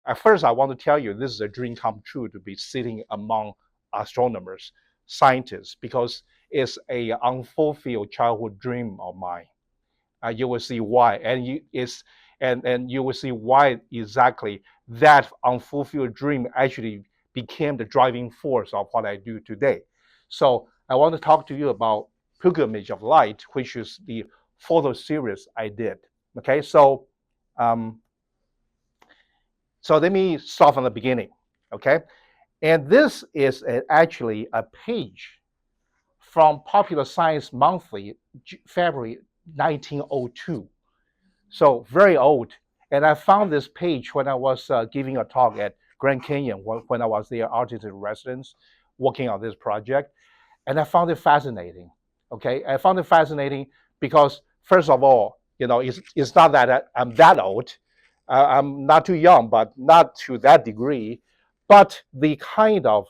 at first I want to tell you this is a dream come true to be sitting among astronomers, scientists, because it's a unfulfilled childhood dream of mine. You will see why, and you will see why exactly that unfulfilled dream actually became the driving force of what I do today. So I want to talk to you about Pilgrimage of Light, which is the photo series I did. Okay, um, so let me start from the beginning. Okay, and this is actually a page from Popular Science Monthly, February 1902. So very old. And I found this page when I was giving a talk at Grand Canyon when I was their artist in residence working on this project. And I found it fascinating. Okay, I found it fascinating because first of all, it's not that I'm that old. I'm not too young, but not to that degree. But the kind of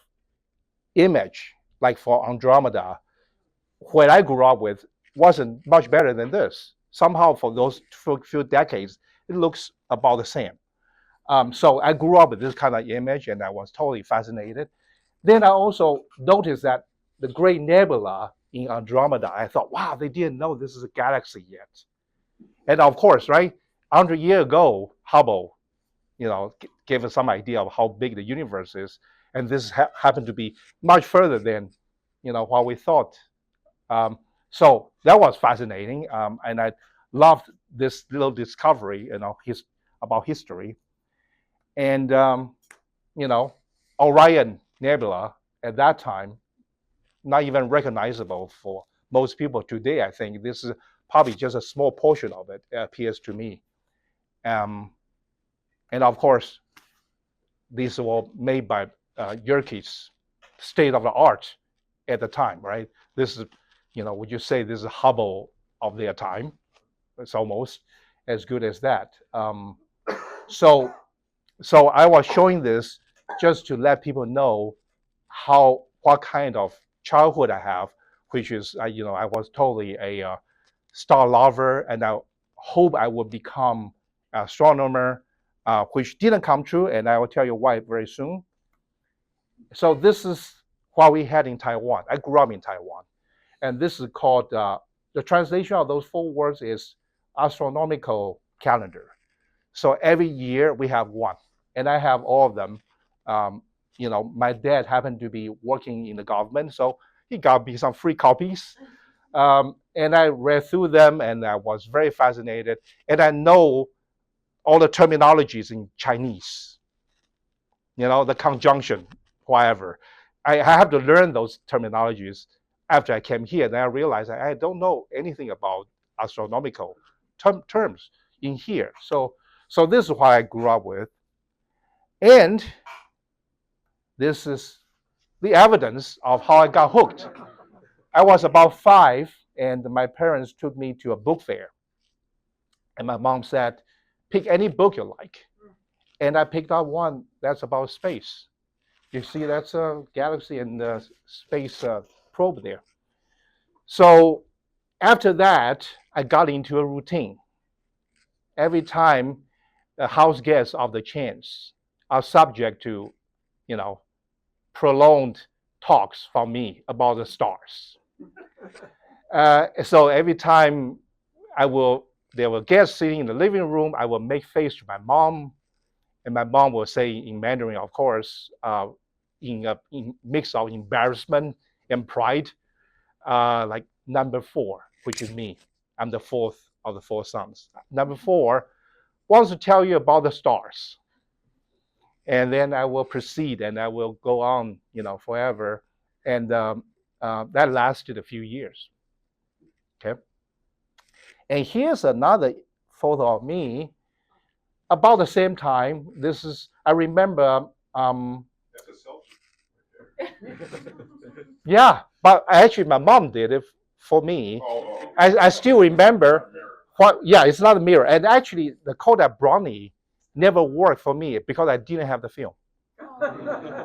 image, like for Andromeda, what I grew up with wasn't much better than this. Somehow, for those few decades, it looks about the same. So I grew up with this kind of image, and I was totally fascinated. Then I also noticed that the great nebula in Andromeda, I thought, wow, they didn't know this is a galaxy yet. And of course, right, 100 years ago, Hubble, gave us some idea of how big the universe is, and this happened to be much further than, what we thought. So that was fascinating, and I loved this little discovery, about history. And Orion Nebula at that time, not even recognizable for most people today. I think this is probably just a small portion of it, appears to me. And of course, these were made by Yerkes, state of the art at the time, right? This is, would you say this is Hubble of their time? It's almost as good as that. So I was showing this just to let people know what kind of childhood I have, which is, I was totally a star lover, and I hope I would become an astronomer, which didn't come true, and I will tell you why very soon. So this is what we had in Taiwan. I grew up in Taiwan, and this is called, the translation of those 4 words is astronomical calendar. So every year we have one, and I have all of them. My dad happened to be working in the government, so he got me some free copies. And I read through them, and I was very fascinated. And I know all the terminologies in Chinese, the conjunction, whatever. I have to learn those terminologies after I came here. Then I realized I don't know anything about astronomical terms in here. So this is what I grew up with. And this is the evidence of how I got hooked. I was about 5, and my parents took me to a book fair. And my mom said, pick any book you like. And I picked out one that's about space. You see, that's a galaxy and the space probe there. So after that, I got into a routine. Every time the house guests of the Chens are subject to, prolonged talks from me about the stars. So every time there were guests sitting in the living room, I will make face to my mom, and my mom will say in Mandarin, of course, in mix of embarrassment and pride, like number 4, which is me. I'm the 4th of the 4 sons. Number 4 wants to tell you about the stars. And then I will proceed, and I will go on, forever. And that lasted a few years. Okay. And here's another photo of me about the same time. I remember. That's a selfie. Yeah, but actually, my mom did it for me. Oh. I still remember yeah, it's not a mirror. And actually, the Kodak Brownie never worked for me because I didn't have the film.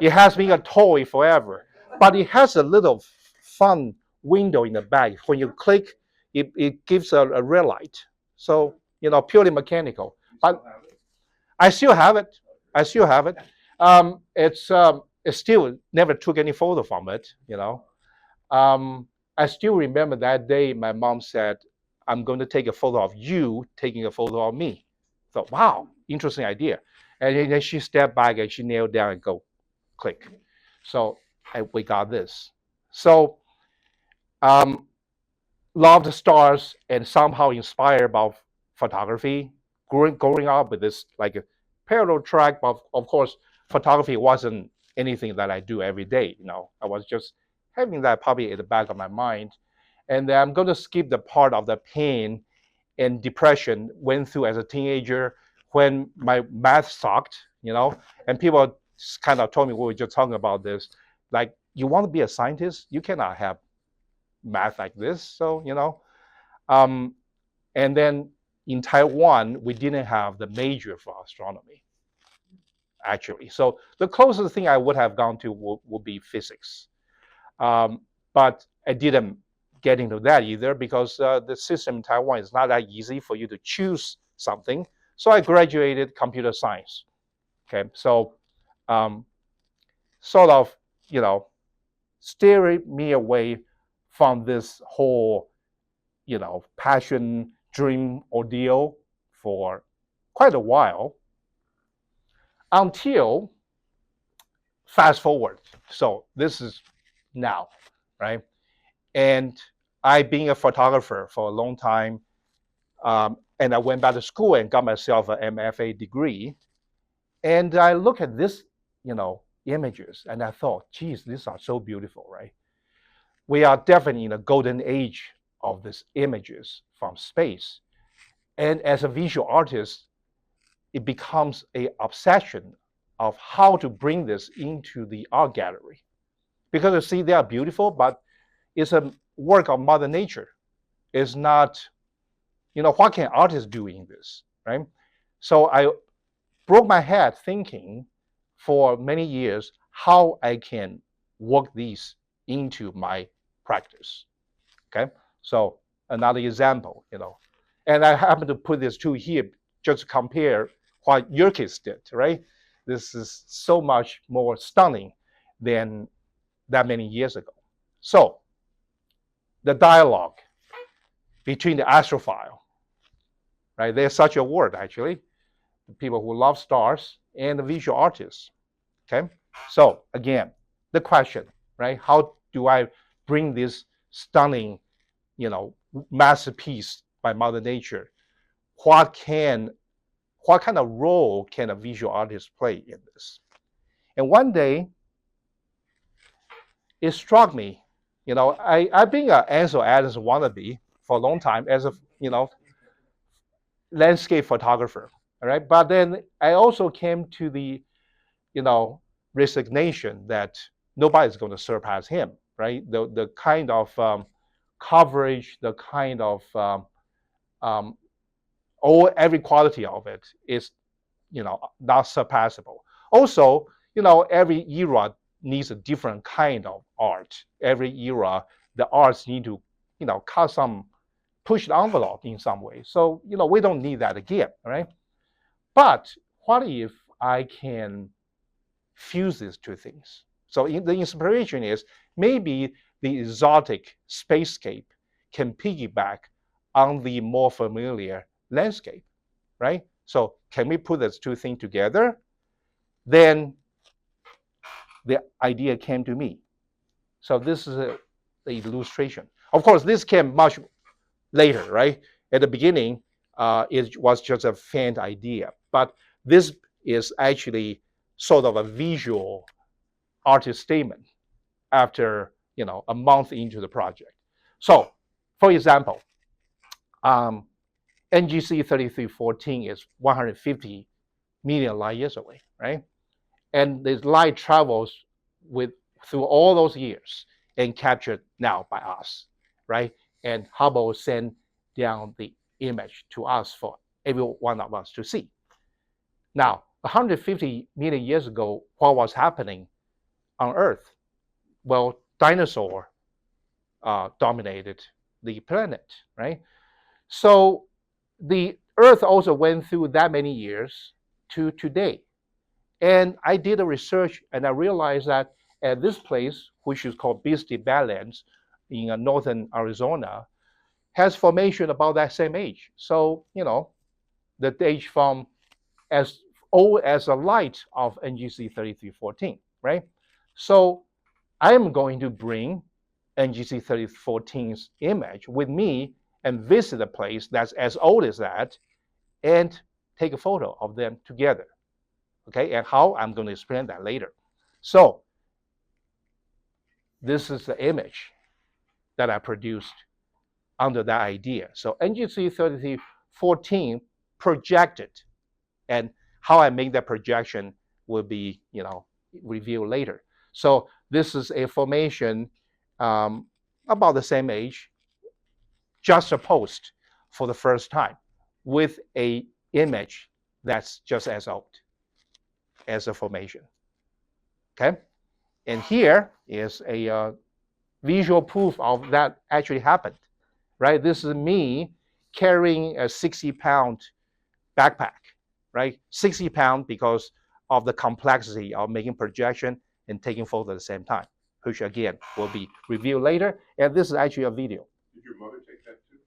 It has been a toy forever, but it has a little fun window in the back. When you click, it gives a red light. So, purely mechanical. But I still have it. I still have it. It still never took any photo from it. I still remember that day. My mom said, "I'm going to take a photo of you taking a photo of me." Thought, wow, interesting idea. And then she stepped back and she nailed down and go, click. So we got this. So um, love the stars and somehow inspired by photography. Growing up with this like a parallel track, but of course, photography wasn't anything that I do every day. I was just having that probably at the back of my mind. And then I'm going to skip the part of the pain and depression went through as a teenager when my math sucked, and people kind of told me, we were just talking about this, like, you want to be a scientist? You cannot have math like this. So, um, and then in Taiwan, we didn't have the major for astronomy, actually. So the closest thing I would have gone to would be physics. But I didn't get into that either because the system in Taiwan is not that easy for you to choose something. So I graduated computer science. Okay, so sort of, steering me away from this whole, passion, dream ordeal for quite a while until fast forward. So this is now, right? And I, being a photographer for a long time, and I went back to school and got myself an MFA degree. And I look at this, images, and I thought, geez, these are so beautiful, right? We are definitely in a golden age of these images from space. And as a visual artist, it becomes an obsession of how to bring this into the art gallery. Because you see, they are beautiful, but it's a work of Mother Nature. It's not, what can artists do in this, right? So I broke my head thinking for many years how I can work these into my practice. Okay, so another example, and I happen to put this two here just to compare what your kids did, right? This is so much more stunning than that many years ago. So the dialogue between the astrophile, right? There's such a word actually, people who love stars and the visual artists. Okay, so again, the question, right? How do I bring this stunning, masterpiece by Mother Nature? What kind of role can a visual artist play in this? And one day, it struck me, I've been an Ansel Adams wannabe for a long time as a, landscape photographer, all right? But then I also came to the, resignation that nobody's going to surpass him, right? The kind of coverage, the kind of every quality of it is, not surpassable. Also, every era needs a different kind of art. Every era, the arts need to, push the envelope in some way. So, we don't need that again, right? But what if I can fuse these two things? So the inspiration is maybe the exotic spacescape can piggyback on the more familiar landscape, right? So can we put those two things together? Then the idea came to me. So this is the illustration. Of course, this came much later, right? At the beginning, it was just a faint idea, but this is actually sort of a visual artist statement after, a month into the project. So, for example, NGC 3314 is 150 million light years away, right? And this light travels through all those years and captured now by us, right? And Hubble sent down the image to us for every one of us to see. Now, 150 million years ago, what was happening on Earth? Well, dinosaur dominated the planet, right? So the Earth also went through that many years to today. And I did a research, and I realized that at this place, which is called Beastly Badlands in northern Arizona, has formation about that same age. So, the age from as old as the light of NGC 3314, right? So I am going to bring NGC 3014's image with me and visit a place that's as old as that and take a photo of them together. Okay, and how I'm going to explain that later. So this is the image that I produced under that idea. So NGC 3314 projected, and how I make that projection will be, revealed later. So this is a formation about the same age, juxtaposed for the first time with a image that's just as old as the formation. Okay, and here is a visual proof of that actually happened. Right, this is me carrying a 60-pound backpack. Right, 60 pounds because of the complexity of making projection and taking photos at the same time, which again will be reviewed later. And this is actually a video. Did your mother take that too?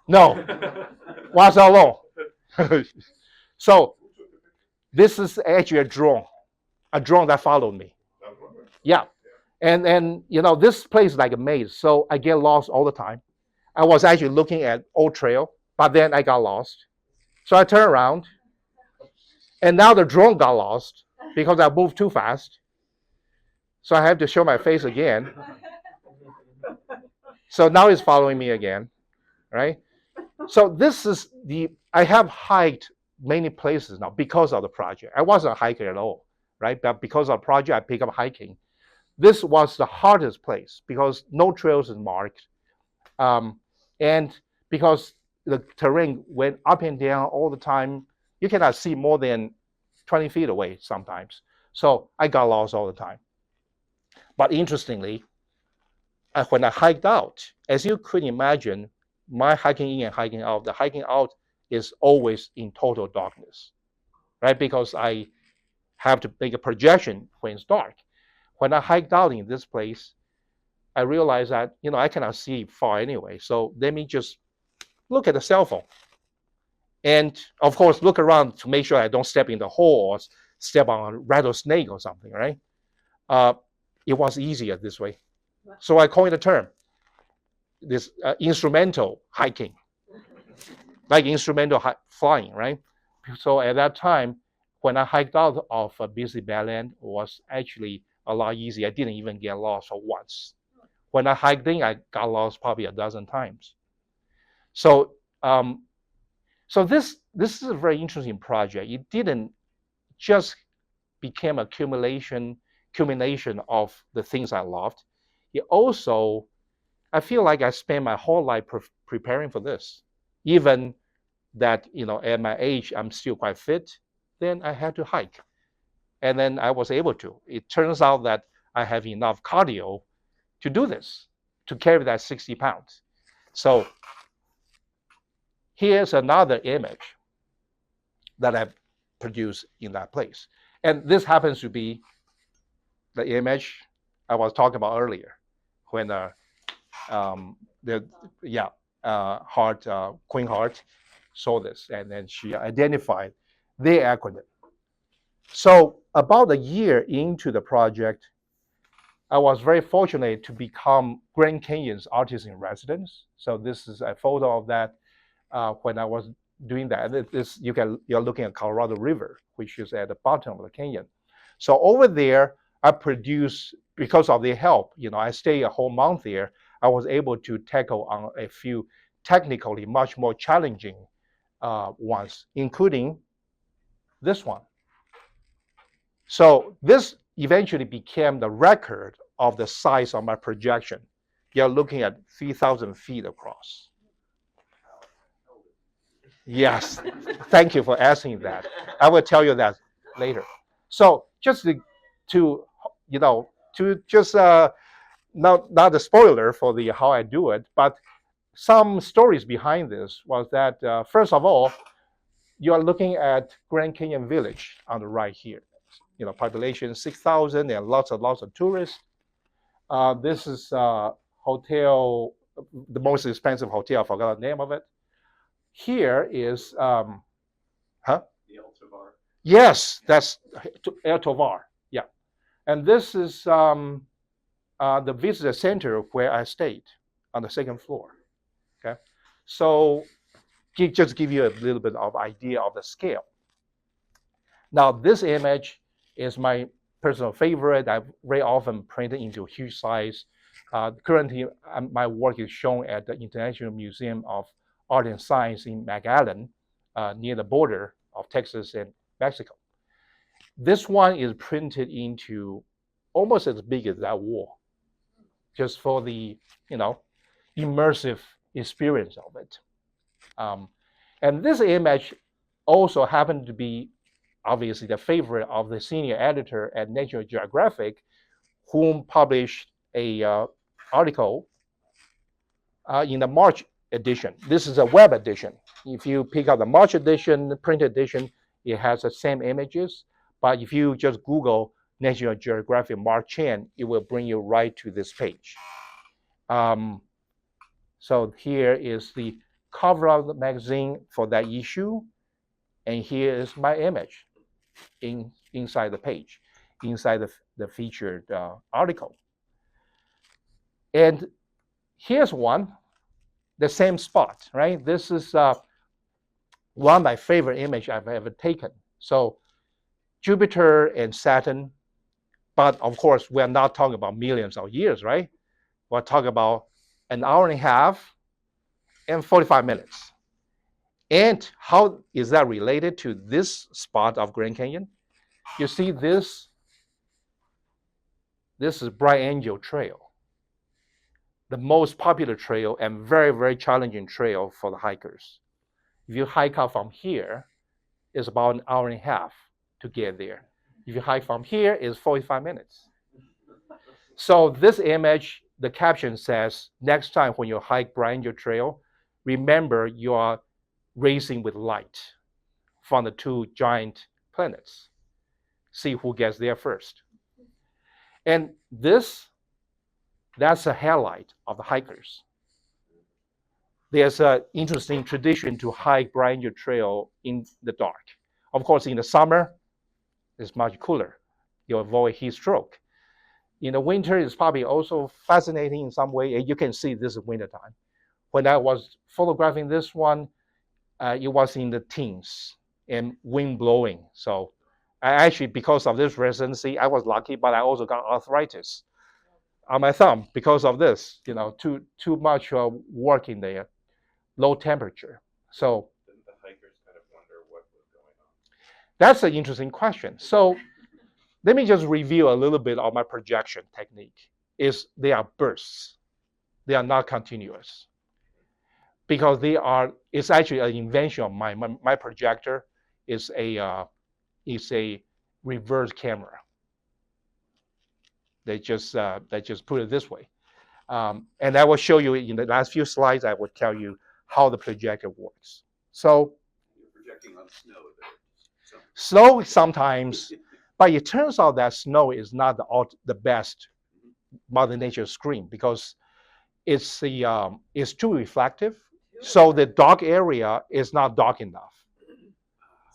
No, was alone. So this is actually a drone that followed me. Yeah, and this place is like a maze, so I get lost all the time. I was actually looking at old trail, but then I got lost. So I turned around, and now the drone got lost because I moved too fast. So I have to show my face again. So now it's following me again, right? So this is I have hiked many places now because of the project. I wasn't a hiker at all, right? But because of the project, I picked up hiking. This was the hardest place because no trails is marked. And because the terrain went up and down all the time, you cannot see more than 20 feet away sometimes. So I got lost all the time. But interestingly, when I hiked out, as you could imagine, my hiking in and hiking out, the hiking out is always in total darkness, right? Because I have to make a projection when it's dark. When I hiked out in this place, I realized that, I cannot see far anyway. So let me just look at the cell phone. And of course, look around to make sure I don't step in the hole or step on a rattlesnake or something, right? It was easier this way. So I coined a term, this instrumental hiking, like instrumental flying, right? So at that time, when I hiked out of Beastly Badland, it was actually a lot easier. I didn't even get lost for once. When I hiked in, I got lost probably a dozen times. So, so this is a very interesting project. It didn't just become a culmination of the things I loved. It also, I feel like I spent my whole life preparing for this. Even that, at my age, I'm still quite fit, then I had to hike. And then I was able to. It turns out that I have enough cardio to do this, to carry that 60 pounds. So here's another image that I produced in that place. And this happens to be the image I was talking about earlier, when Queen Heart saw this, and then she identified the acronym. So about a year into the project, I was very fortunate to become Grand Canyon's artist in residence. So this is a photo of that when I was doing that. You're looking at Colorado River, which is at the bottom of the canyon. So over there, I produced, because of their help, I stayed a whole month there. I was able to tackle on a few technically much more challenging ones, including this one. So this eventually became the record of the size of my projection. You're looking at 3,000 feet across. Yes, thank you for asking that. I will tell you that later. So just to just not a spoiler for the how I do it, but some stories behind this was that first of all, you are looking at Grand Canyon Village on the right here. population 6,000 and lots of tourists. This is hotel, the most expensive hotel. I forgot the name of it. Here is, huh? The El Tovar. Yes, that's El Tovar. Yeah, and this is the visitor center where I stayed on the second floor. Okay, so just give you a little bit of idea of the scale. Now this image is my personal favorite. I very often print it into huge size. Currently, my work is shown at the International Museum of Art and Science in McAllen, near the border of Texas and Mexico. This one is printed into almost as big as that wall, just for the immersive experience of it. And this image also happened to be obviously the favorite of the senior editor at National Geographic, whom published a article in the March edition. This is a web edition. If you pick up the March edition, the print edition, it has the same images. But if you just Google National Geographic Mark Chen, it will bring you right to this page. So here is the cover of the magazine for that issue. And here is my image inside the page, inside the featured article. And here's one, the same spot, right? This is one of my favorite images I've ever taken. So Jupiter and Saturn, but of course, we're not talking about millions of years, right? We're talking about an hour and a half and 45 minutes. And how is that related to this spot of Grand Canyon? You see this is Bright Angel Trail, the most popular trail and very, very challenging trail for the hikers. If you hike out from here, it's about an hour and a half to get there. If you hike from here, it's 45 minutes. So this image, the caption says, next time when you hike Bright Angel Trail, remember you are racing with light from the two giant planets. See who gets there first. And that's a highlight of the hikers. There's an interesting tradition to hike Bright Angel Trail in the dark. Of course, in the summer, it's much cooler. You avoid heat stroke. In the winter, it's probably also fascinating in some way. And you can see this is wintertime. When I was photographing this one, it was in the teens and wind blowing. So I actually, because of this residency, I was lucky, but I also got arthritis on my thumb because of this, too much work in there, low temperature. So didn't the hikers kind of wonder what was going on? That's an interesting question. So let me just review a little bit of my projection technique. They are bursts. They are not continuous. Because it's actually an invention of mine. My projector is a reverse camera. They just put it this way. And I will show you in the last few slides, I will tell you how the projector works. So you're projecting on snow there. Snow sometimes, but it turns out that snow is not the best Mother Nature screen because it's too reflective. So the dark area is not dark enough.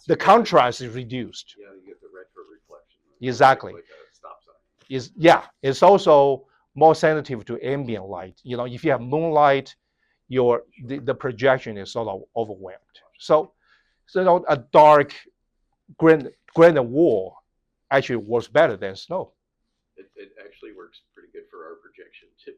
The contrast is reduced. Yeah, you get the retro reflection. Exactly. Like a stop sign. It's also more sensitive to ambient light. If you have moonlight, the projection is sort of overwhelmed. So a dark granite wall actually works better than snow. It actually works pretty good for our projection too.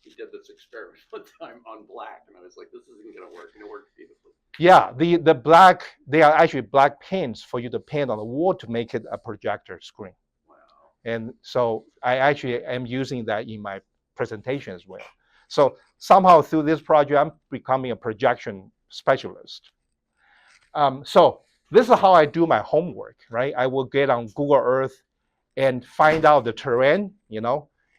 We did this experiment one time on black, and I was like, "This isn't going to work," and it worked beautifully. Yeah, the black, they are actually black pins for you to paint on the wall to make it a projector screen. Wow. And so I actually am using that in my presentation as well. So somehow through this project, I'm becoming a projection specialist. So this is how I do my homework, right? I will get on Google Earth and find out the terrain,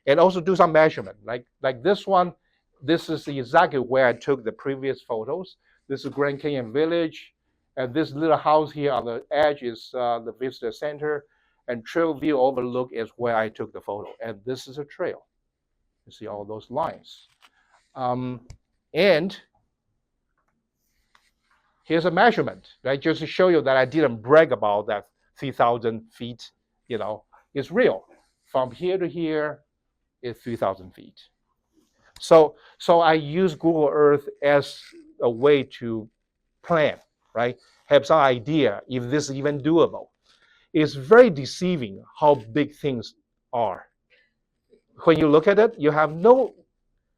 and also do some measurement. Like this one, this is exactly where I took the previous photos. This is Grand Canyon Village, and this little house here on the edge is the visitor center. and trail view overlook is where I took the photo. And this is a trail. You see all those lines. And here's a measurement, right? Just to show you that I didn't brag about that 3,000 feet, it's real. From here to here is 3,000 feet. So I use Google Earth as a way to plan, right? Have some idea if this is even doable. It's very deceiving how big things are. When you look at it, you have no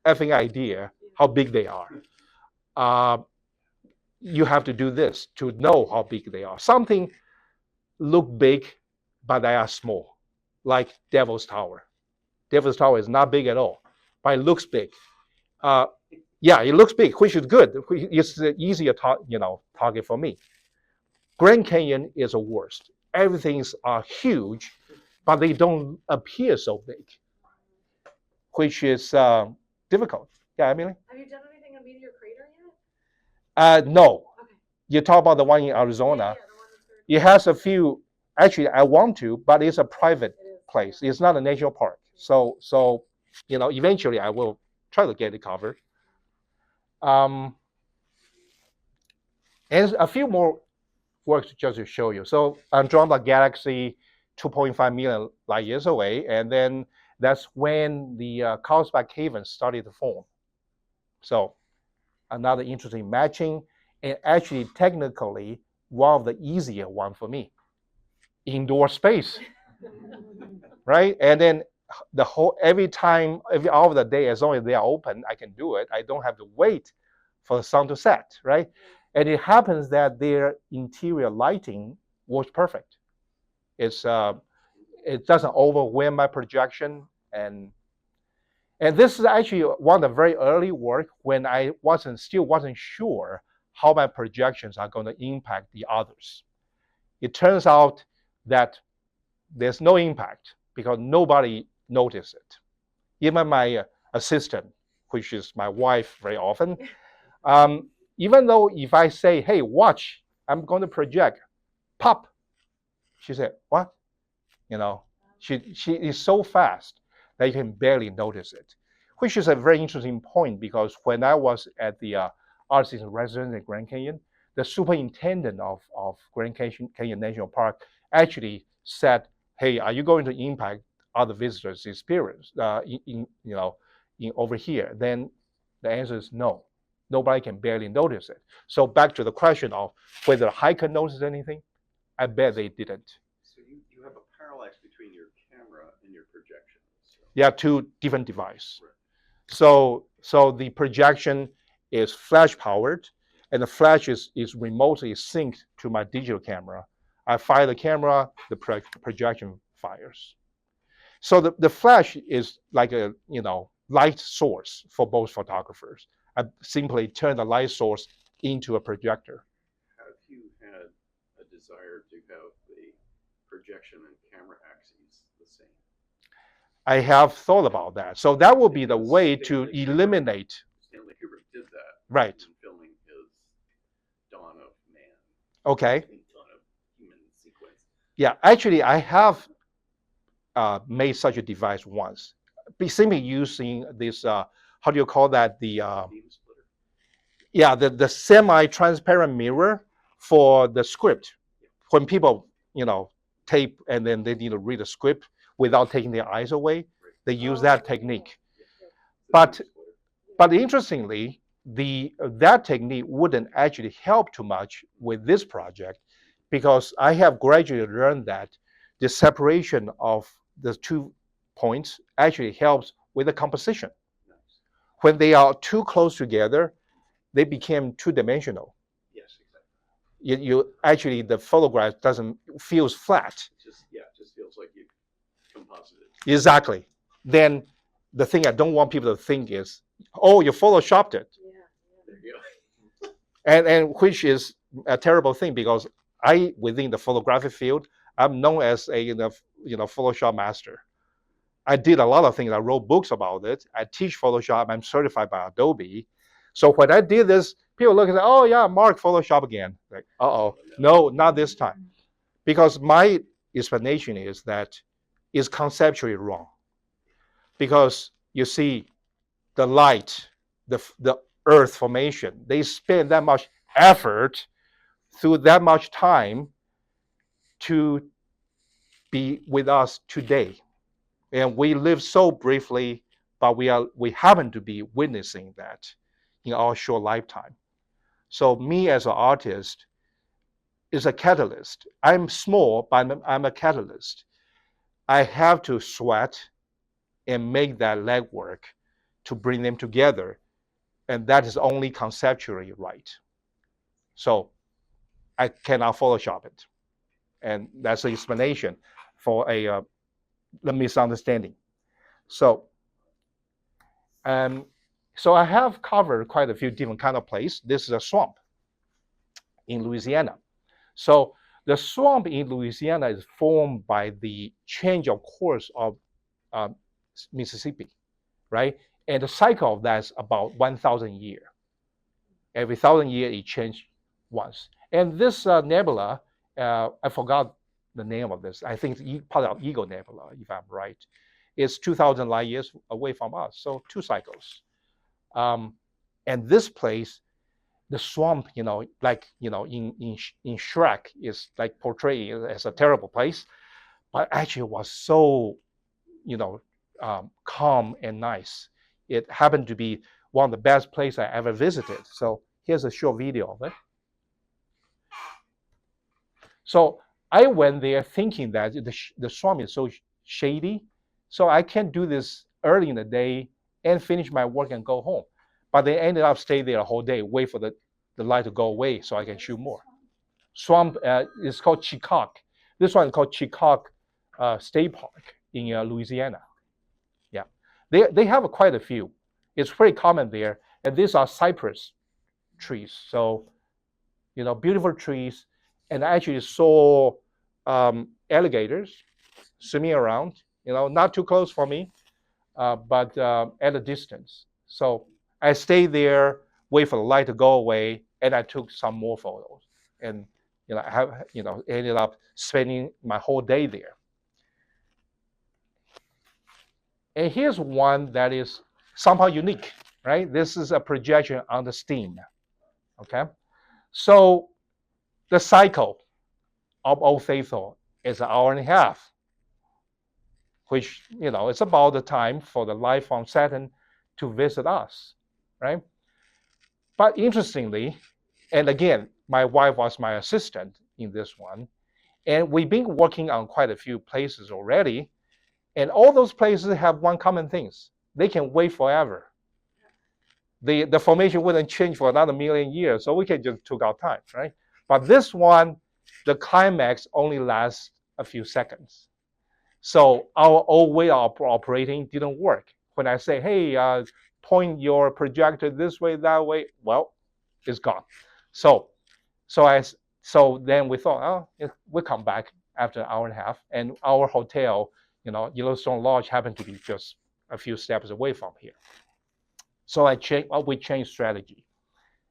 effing idea how big they are. You have to do this to know how big they are. Something look big, but they are small, like Devil's Tower. Devil's Tower is not big at all, but it looks big. Yeah, it looks big, which is good. It's the easier target for me. Grand Canyon is the worst. Everything's are huge, but they don't appear so big, which is difficult. Yeah, Emily? Have you done anything on Meteor Crater yet? No. Okay. You talk about the one in Arizona. Yeah, the one that's It has a few. Actually, I want to, but it's a private place. It's not a national park. So eventually I will try to get it covered. And a few more works just to show you. So Andromeda Galaxy, 2.5 million light years away, and then that's when the Carlsbad Caverns started to form. So another interesting matching, and actually technically one of the easier one for me. Indoor space, right? And then every hour of the day, as long as they are open, I can do it. I don't have to wait for the sun to set, right? And it happens that their interior lighting works perfect. It doesn't overwhelm my projection, and this is actually one of the very early work when I still wasn't sure how my projections are going to impact the others. It turns out that there's no impact because nobody noticed it. Even my assistant, which is my wife very often, even though if I say, hey, watch, I'm going to project, pop, she said, what? She is so fast that you can barely notice it, which is a very interesting point because when I was at the artist in residence in Grand Canyon, the superintendent of Grand Canyon National Park actually said, hey, are you going to impact other visitors' experience in over here? Then the answer is no. Nobody can barely notice it. So back to the question of whether the hiker noticed anything, I bet they didn't. So you have a parallax between your camera and your projection. So. Yeah, two different devices. Right. So the projection is flash powered, and the flash is remotely synced to my digital camera. I fire the camera, the projection fires. So the flash is like a light source for both photographers. I simply turn the light source into a projector. Have you had a desire to have the projection and camera axes the same? I have thought about that. So that would be the way to eliminate. Stanley Kubrick did that. Right. In filming his Dawn of Man. Okay. Dawn of Human Sequence. Yeah, actually, I have made such a device once. Simply using this, how do you call that? The the semi-transparent mirror for the script. When people tape and then they need to read the script without taking their eyes away, they use that technique. But interestingly, that technique wouldn't actually help too much with this project because I have gradually learned that the separation of the 2 points actually helps with the composition. When they are too close together, they became two-dimensional. Yes, exactly. You actually, the photograph feels flat. It just feels like you composited. Exactly. Then the thing I don't want people to think is, oh, you photoshopped it. Yeah. There you go. And which is a terrible thing because within the photographic field, I'm known as a Photoshop master. I did a lot of things. I wrote books about it. I teach Photoshop. I'm certified by Adobe. So when I did this, people look and say, oh yeah, Mark, Photoshop again. Like, no, not this time. Because my explanation is that is conceptually wrong, because you see the light, the Earth formation, they spend that much effort through that much time to be with us today. And we live so briefly, but we happen to be witnessing that in our short lifetime. So me as an artist is a catalyst. I'm small, but I'm a catalyst. I have to sweat and make that legwork to bring them together. And that is only conceptually right. So I cannot Photoshop it. And that's the explanation for the misunderstanding. So, um, so I have covered quite a few different kind of places. This is a swamp in Louisiana. So the swamp in Louisiana is formed by the change of course of uh, Mississippi, right? And the cycle of that is about 1,000 years. Every 1,000 years it changed once. And this nebula, I forgot the name of this. I think it's part of Eagle Nebula, if I'm right. It's 2,000 light years away from us, so 2 cycles. And this place, the swamp, like in Shrek, is like portrayed as a terrible place, but actually it was so, calm and nice. It happened to be one of the best places I ever visited. So here's a short video of it. So I went there thinking that the swamp is so shady, so I can't do this early in the day and finish my work and go home. But they ended up staying there a whole day, wait for the light to go away so I can shoot more. Swamp is called Chicot. This one is called Chicot State Park in Louisiana. Yeah, they have quite a few. It's pretty common there, and these are cypress trees. So, beautiful trees, and I actually saw alligators swimming around. Not too close for me, but at a distance. So I stayed there, wait for the light to go away, and I took some more photos. And I have ended up spending my whole day there. And here's one that is somehow unique, right? This is a projection on the steam. Okay, so the cycle of Old Faithful is an hour and a half, which it's about the time for the light from Saturn to visit us, right? But interestingly, and again, my wife was my assistant in this one, and we've been working on quite a few places already, and all those places have one common thing: they can wait forever. The formation wouldn't change for another million years, so we can just took our time, right? But this one, the climax only lasts a few seconds. So our old way of operating didn't work. When I say, hey, point your projector this way, that way, well, it's gone. So then we thought, oh, we'll come back after an hour and a half. And our hotel, Yellowstone Lodge, happened to be just a few steps away from here. So we changed strategy.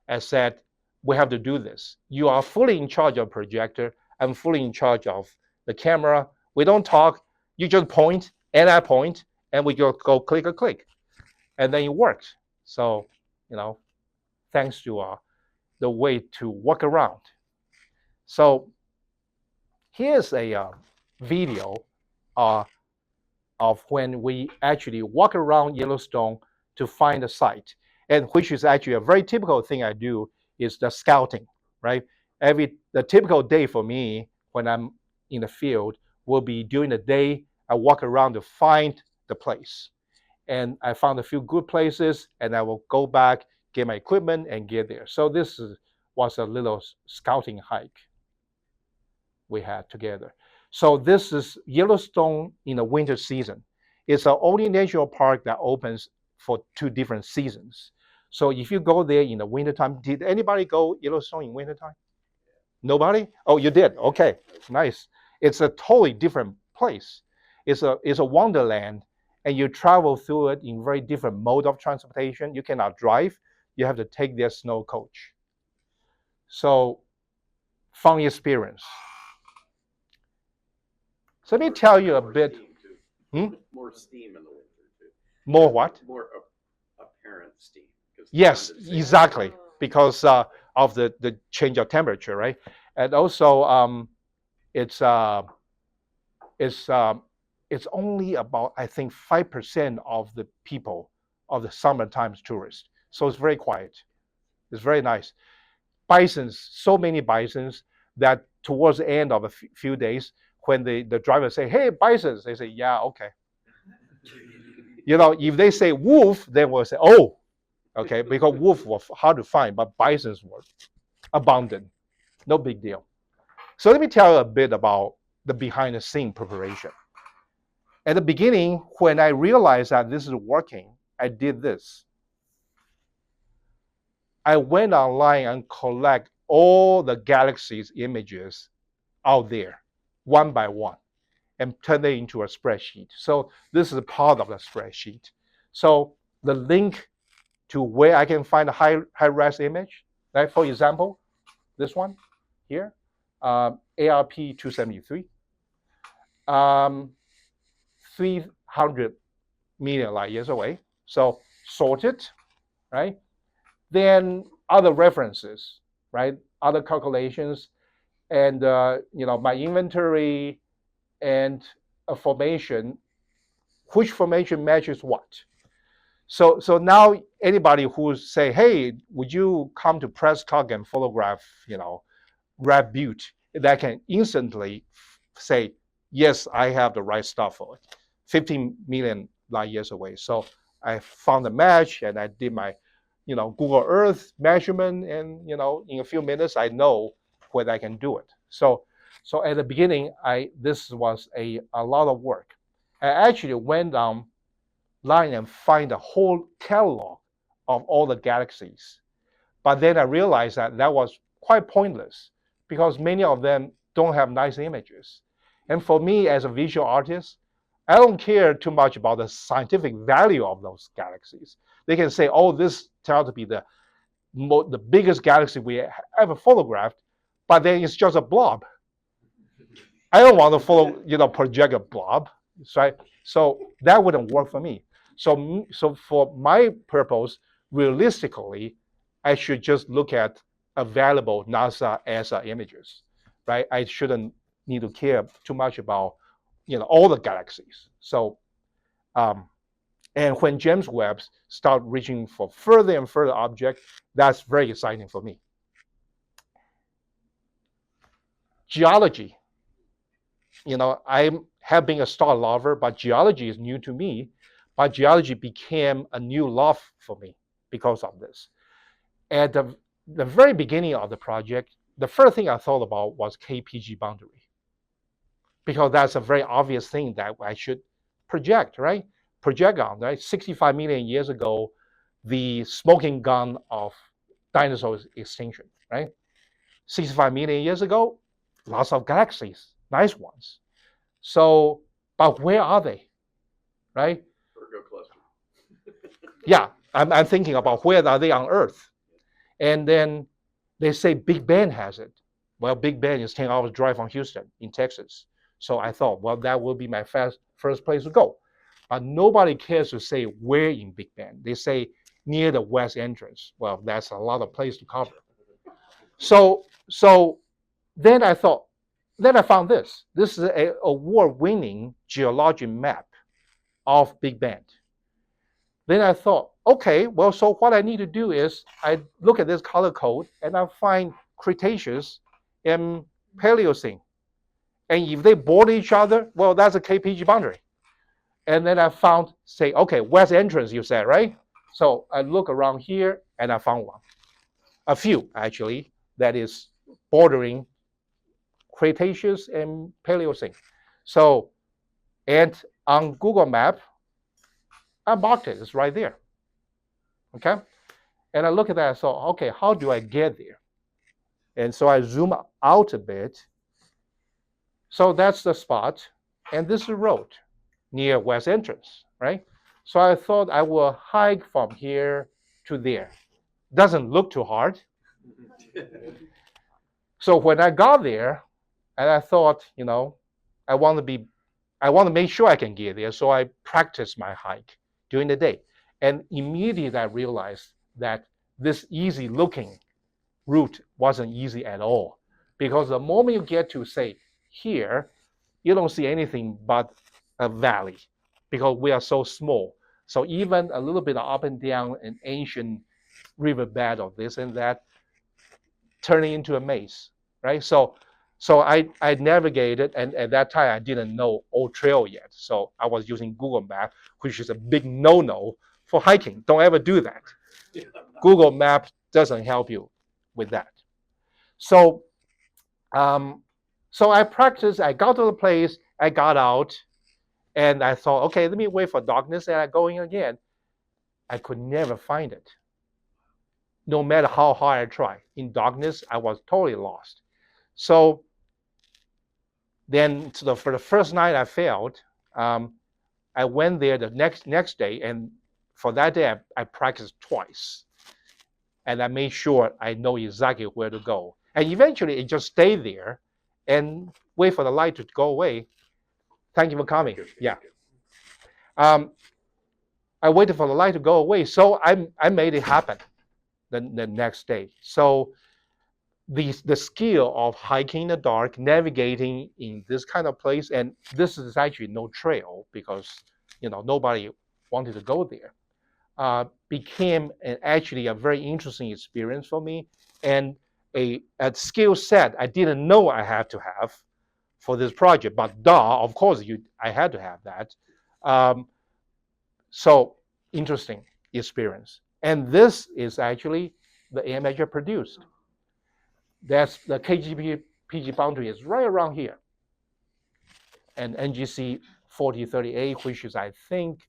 I said, we have to do this. You are fully in charge of projector. I'm fully in charge of the camera. We don't talk. You just point, and I point, and we go click a click. And then it works. So, thanks to the way to work around. So here's a video of when we actually walk around Yellowstone to find a site, and which is actually a very typical thing I do is the scouting, right? The typical day for me when I'm in the field will be during the day. I walk around to find the place, and I found a few good places, and I will go back, get my equipment, and get there. So this was a little scouting hike we had together. So this is Yellowstone in the winter season. It's the only national park that opens for 2 different seasons. So if you go there in the wintertime, did anybody go Yellowstone in wintertime? Nobody? Oh, you did. Okay, nice. It's a totally different place. It's a wonderland, and you travel through it in very different mode of transportation. You cannot drive. You have to take their snow coach. So, fun experience. So let me tell you a More bit. steam, too. Hmm? More steam in the winter too. More what? More apparent steam. 'Cause the Yes, condensation- exactly, because of the change of temperature, right? And also, it's it's it's only about, I think, 5% of the people of the summertime tourists. So it's very quiet. It's very nice. Bisons, so many bisons that towards the end of a few days, when the driver say, "Hey, bisons," they say, "Yeah, okay." If they say wolf, then we'll say, "Oh, okay," because wolf was hard to find, but bisons were abundant. No big deal. So let me tell you a bit about the behind the scene preparation. At the beginning, when I realized that this is working, I did this. I went online and collect all the galaxies images out there, one by one, and turn it into a spreadsheet. So this is part of the spreadsheet. So the link to where I can find a high-res image, right? For example, this one here, ARP 273, 300 million light years away. So sorted, right? Then other references, right? Other calculations, and my inventory and a formation, which formation matches what. So now anybody who say, hey, would you come to Prescott and photograph, Red Butte, that can instantly say, yes, I have the right stuff for it. 15 million light years away. So I found a match and I did my, Google Earth measurement, and in a few minutes I know whether I can do it. So at the beginning, this was a lot of work. I actually went online and find a whole catalog of all the galaxies. But then I realized that was quite pointless because many of them don't have nice images. And for me as a visual artist, I don't care too much about the scientific value of those galaxies. They can say, oh, this turned out to be the biggest galaxy we ever photographed, but then it's just a blob. I don't want to project a blob, right? So that wouldn't work for me. So for my purpose, realistically, I should just look at available NASA ESA images, right? I shouldn't need to care too much about, all the galaxies. So, and when James Webb start reaching for further and further objects, that's very exciting for me. Geology. I have been a star lover, but geology is new to me. But geology became a new love for me because of this. At the very beginning of the project, the first thing I thought about was KPG boundary, because that's a very obvious thing that I should project, right? Project on, right? 65 million years ago, the smoking gun of dinosaur extinction, right? 65 million years ago, lots of galaxies, nice ones. So, but where are they, right? Virgo cluster. Yeah, I'm thinking about where are they on Earth, and then they say Big Bend has it. Well, Big Bend is 10 hours drive from Houston in Texas. So I thought, well, that will be my first place to go. But nobody cares to say where in Big Bend. They say near the west entrance. Well, that's a lot of place to cover. So then I thought, then I found this. This is an award-winning geologic map of Big Bend. Then I thought, okay, well, so what I need to do is I look at this color code and I find Cretaceous and Paleocene. And if they border each other, well, that's a KPG boundary. And then I found, say, okay, west entrance, you said, right? So I look around here and I found one. A few, actually, that is bordering Cretaceous and Paleocene. So, and on Google Map, I marked it. It's right there. Okay? And I look at that and thought, okay, how do I get there? And so I zoom out a bit. So that's the spot. And this is the road near west entrance, right? So I thought I will hike from here to there. Doesn't look too hard. So when I got there, and I thought, I want to be I want to make sure I can get there, so I practice my hike during the day. And immediately I realized that this easy looking route wasn't easy at all. Because the moment you get to, say, here, you don't see anything but a valley because we are so small. So even a little bit up and down an ancient riverbed of this and that, turning into a maze, right? So I navigated, and at that time I didn't know Old Trail yet. So I was using Google Map, which is a big no-no for hiking. Don't ever do that. Google Maps doesn't help you with that. So so I practiced, I got to the place, I got out, and I thought, okay, let me wait for darkness, and I go in again. I could never find it. No matter how hard I tried. In darkness, I was totally lost. So then for the first night I failed, I went there the next day, and for that day I practiced twice. And I made sure I know exactly where to go. And eventually it just stayed there and wait for the light to go away. Thank you for coming. Yeah. I waited for the light to go away, so I made it happen the next day. So the skill of hiking in the dark, navigating in this kind of place, and this is actually no trail because nobody wanted to go there, became actually a very interesting experience for me, and a skill set I didn't know I had to have for this project. But of course, I had to have that. So interesting experience, and this is actually the image I produced. That's the KGP PG boundary is right around here, and NGC 4038, which is I think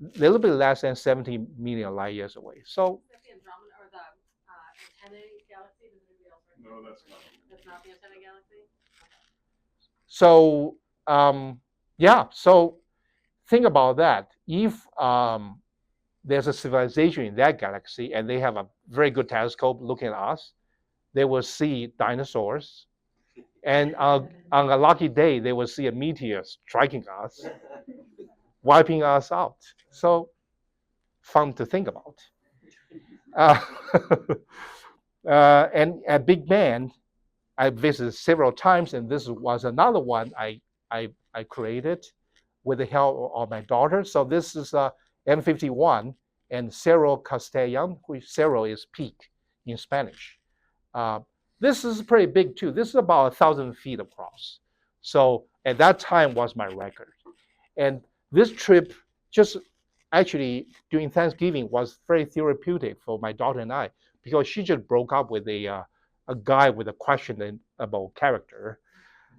a little bit less than 70 million light years away. So Is that the Andromeda or the Antennae galaxy? Does anybody else recognize? No, that's not. That's not the Antennae galaxy? so yeah, so think about that. If there's a civilization in that galaxy and they have a very good telescope looking at us, they will see dinosaurs. And on a lucky day, they will see a meteor striking us, wiping us out. So fun to think about. Uh, and at Big Bend, I visited several times, and this was another one I created with the help of my daughter. So this is M51 and Cerro Castellan, which Cerro is peak in Spanish. This is pretty big too. This is about 1,000 feet across. So at that time was my record. And this trip just actually during Thanksgiving was very therapeutic for my daughter and I, because she just broke up with a guy with a question about character.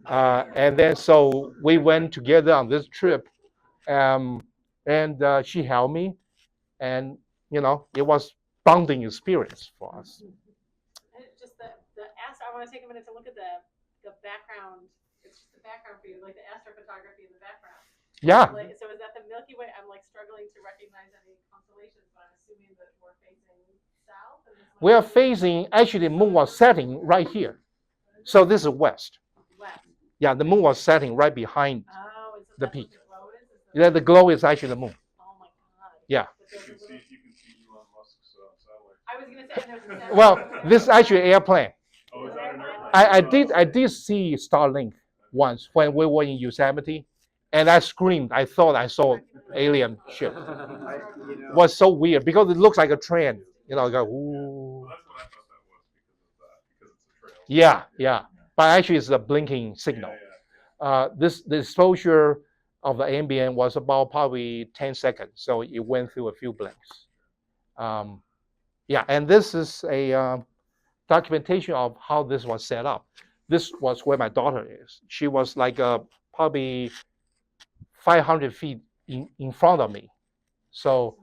And then so we went together on this trip, and she helped me, and it was bonding experience for us. And it's just I want to take a minute to look at the background. It's just the background for you, like the astrophotography in the background. Yeah. So is that the Milky Way? I'm like struggling to recognize any constellations, but I'm assuming that we're facing south. We are facing, actually, the moon was setting right here. So this is west. West. Yeah, the moon was setting right behind Oh, is the peak. The glow is? Yeah, the glow is actually the moon. Oh my God. Yeah. You can see Elon Musk's satellite. I was gonna say there's a satellite. Well, this is actually an airplane. Oh, is that an airplane? I did see Starlink once when we were in Yosemite, and I screamed. I thought I saw alien ship. It was so weird because it looks like a train. Like ooh. Well, that's what I thought that was because it's a trail. Yeah. But actually, it's a blinking signal. The exposure of the ambient was about probably 10 seconds, so it went through a few blinks. And this is a documentation of how this was set up. This was where my daughter is. She was like probably 500 feet in front of me. So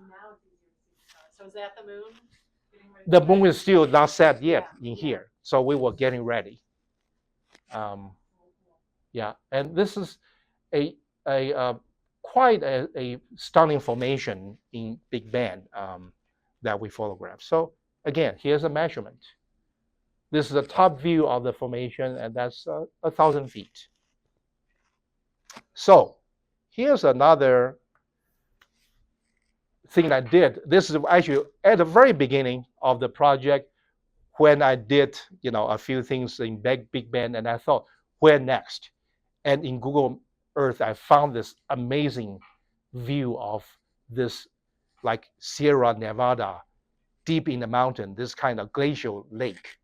is that the moon? the moon is still not set yet in here. So we were getting ready. And this is quite a stunning formation in Big Bend that we photographed. So again, here's a measurement. This is the top view of the formation, and that's 1,000 feet. So here's another thing I did. This is actually at the very beginning of the project when I did, a few things in Big Bend, and I thought, where next? And in Google Earth, I found this amazing view of this, like Sierra Nevada, deep in the mountain, this kind of glacial lake,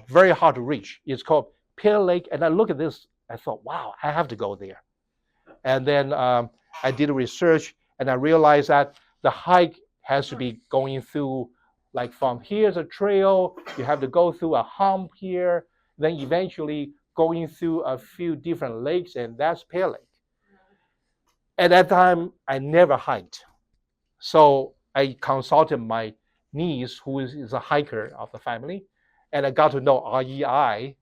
very hard to reach. It's called Pale Lake, and I look at this, I thought, wow, I have to go there. And then I did research, and I realized that the hike has to be going through, like from here's a trail, you have to go through a hump here, then eventually going through a few different lakes, and that's Pale Lake. At that time, I never hiked. So I consulted my niece, who is a hiker of the family, and I got to know REI,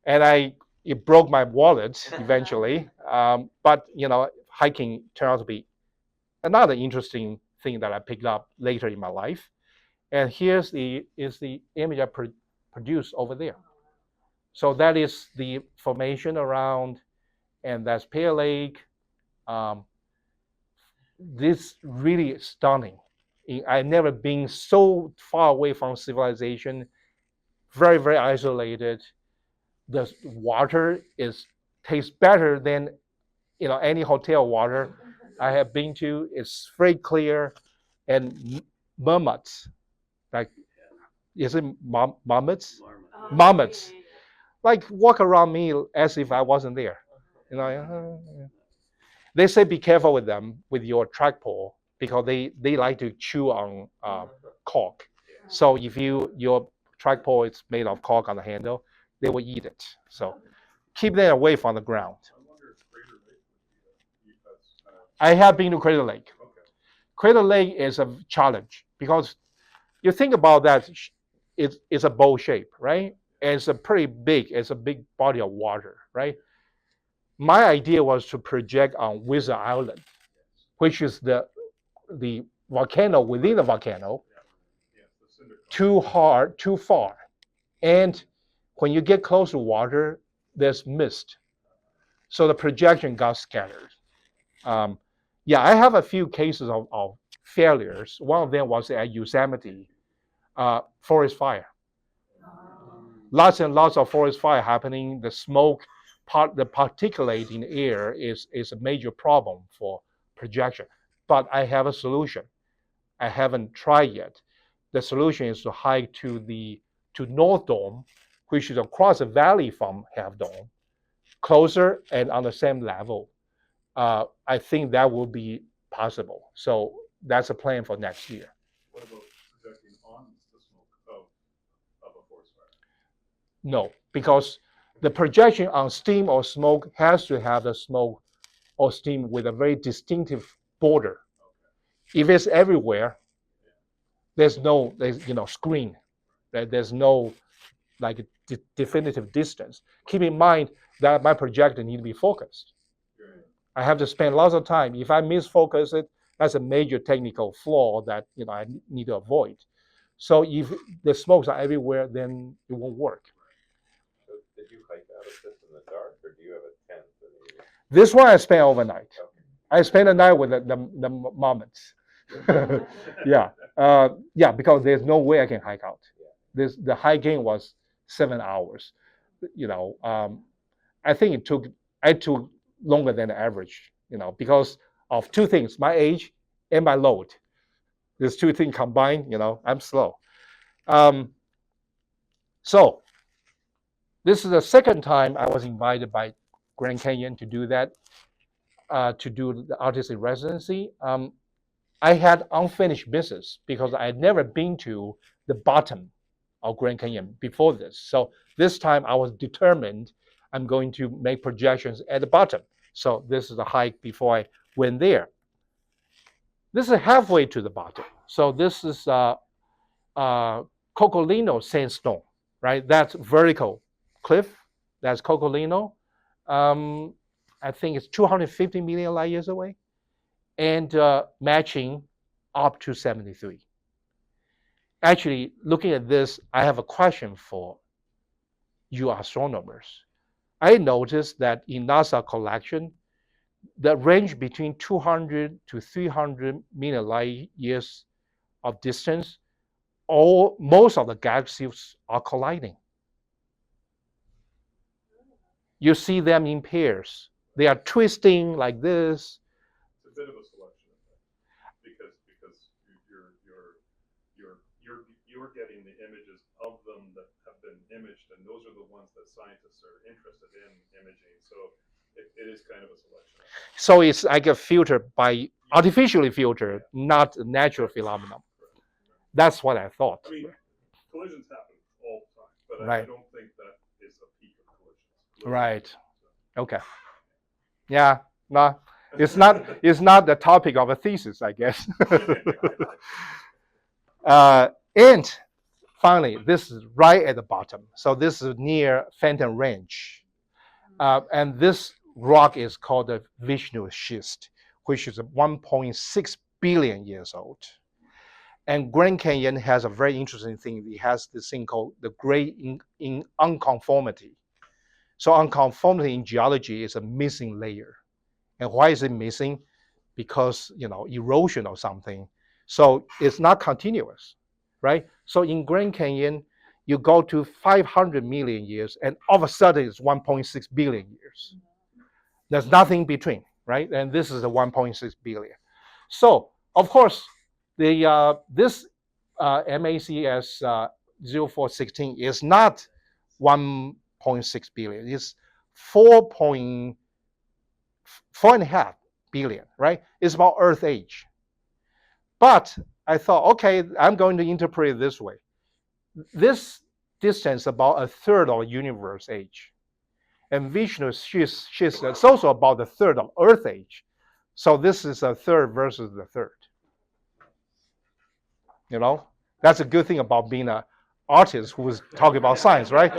and it broke my wallet eventually. But hiking turned out to be another interesting thing that I picked up later in my life. And here's the image I produced over there. So that is the formation around, and that's Pale Lake. This really stunning. I've never been so far away from civilization, very, very isolated. The water tastes better than any hotel water I have been to. It's very clear, and marmots, like is it marmots? Marmots, like walk around me as if I wasn't there. They say be careful with them with your track pole because they like to chew on cork. So if your track pole is made of cork on the handle, they will eat it. So keep them away from the ground. I have been to Crater Lake. Crater Lake is a challenge because you think about that, it's a bowl shape, right? And it's a big body of water, right? My idea was to project on Wizard Island, which is the volcano within the volcano, too far. And when you get close to water, there's mist. So the projection got scattered. I have a few cases of failures. One of them was at Yosemite, forest fire. Lots and lots of forest fire happening. The smoke, the particulate in the air is a major problem for projection. But I have a solution. I haven't tried yet. The solution is to hike to North Dome, which is across the valley from Half Dome, closer and on the same level. I think that will be possible. So that's a plan for next year. What about projecting on the smoke of a forest fire? No, because the projection on steam or smoke has to have the smoke or steam with a very distinctive border. If it's everywhere, there's no screen. There's no definitive distance. Keep in mind that my projector needs to be focused. I have to spend lots of time. If I misfocus it, that's a major technical flaw that I need to avoid. So if the smokes are everywhere, then it won't work. So did you hike out of this in the dark, or do you have a tent? This one I spent overnight. Okay. I spent the night with the marmots. Because there's no way I can hike out. The hiking was 7 hours. I think I took longer than the average, because of two things: my age and my load. These two things combined, I'm slow. So this is the second time I was invited by Grand Canyon to do that, to do the artistic residency. I had unfinished business because I had never been to the bottom of Grand Canyon before this. So this time I was determined I'm going to make projections at the bottom. So this is a hike before I went there. This is halfway to the bottom. So this is Cocolino sandstone, right? That's vertical cliff. That's Cocolino. I think it's 250 million light years away, and matching up to 73. Actually, looking at this, I have a question for you astronomers. I noticed that in NASA collection, the range between 200 to 300 million light years of distance, most of the galaxies are colliding. You see them in pairs. They are twisting like this. It's a bit of a selection effect because you're getting the images of them that have been imaged, and those are the ones that scientists are interested in imaging. So it is kind of a selection effect. So it's like a filter by artificially filtered, not a natural phenomenon. That's what I thought. I mean, collisions happen all the time, but I Right. don't think that is a peak of collisions. Right. Okay. Yeah. No, it's not. It's not the topic of a thesis, I guess. And finally, this is right at the bottom. So this is near Phantom Range, and this rock is called the Vishnu schist, which is 1.6 billion years old. And Grand Canyon has a very interesting thing. It has this thing called the great in unconformity. So unconformity in geology is a missing layer. And why is it missing? Because erosion or something. So it's not continuous, right? So in Grand Canyon, you go to 500 million years, and all of a sudden it's 1.6 billion years. There's nothing between, right? And this is the 1.6 billion. So of course, this MACS 0416 is not 1.6 billion. It's 4.5 billion, right? It's about Earth age. But I thought, okay, I'm going to interpret it this way. This distance is about a third of universe age. And Vishnu schist is also about a third of Earth age. So this is a third versus the third. That's a good thing about being an artist who is talking about science, right?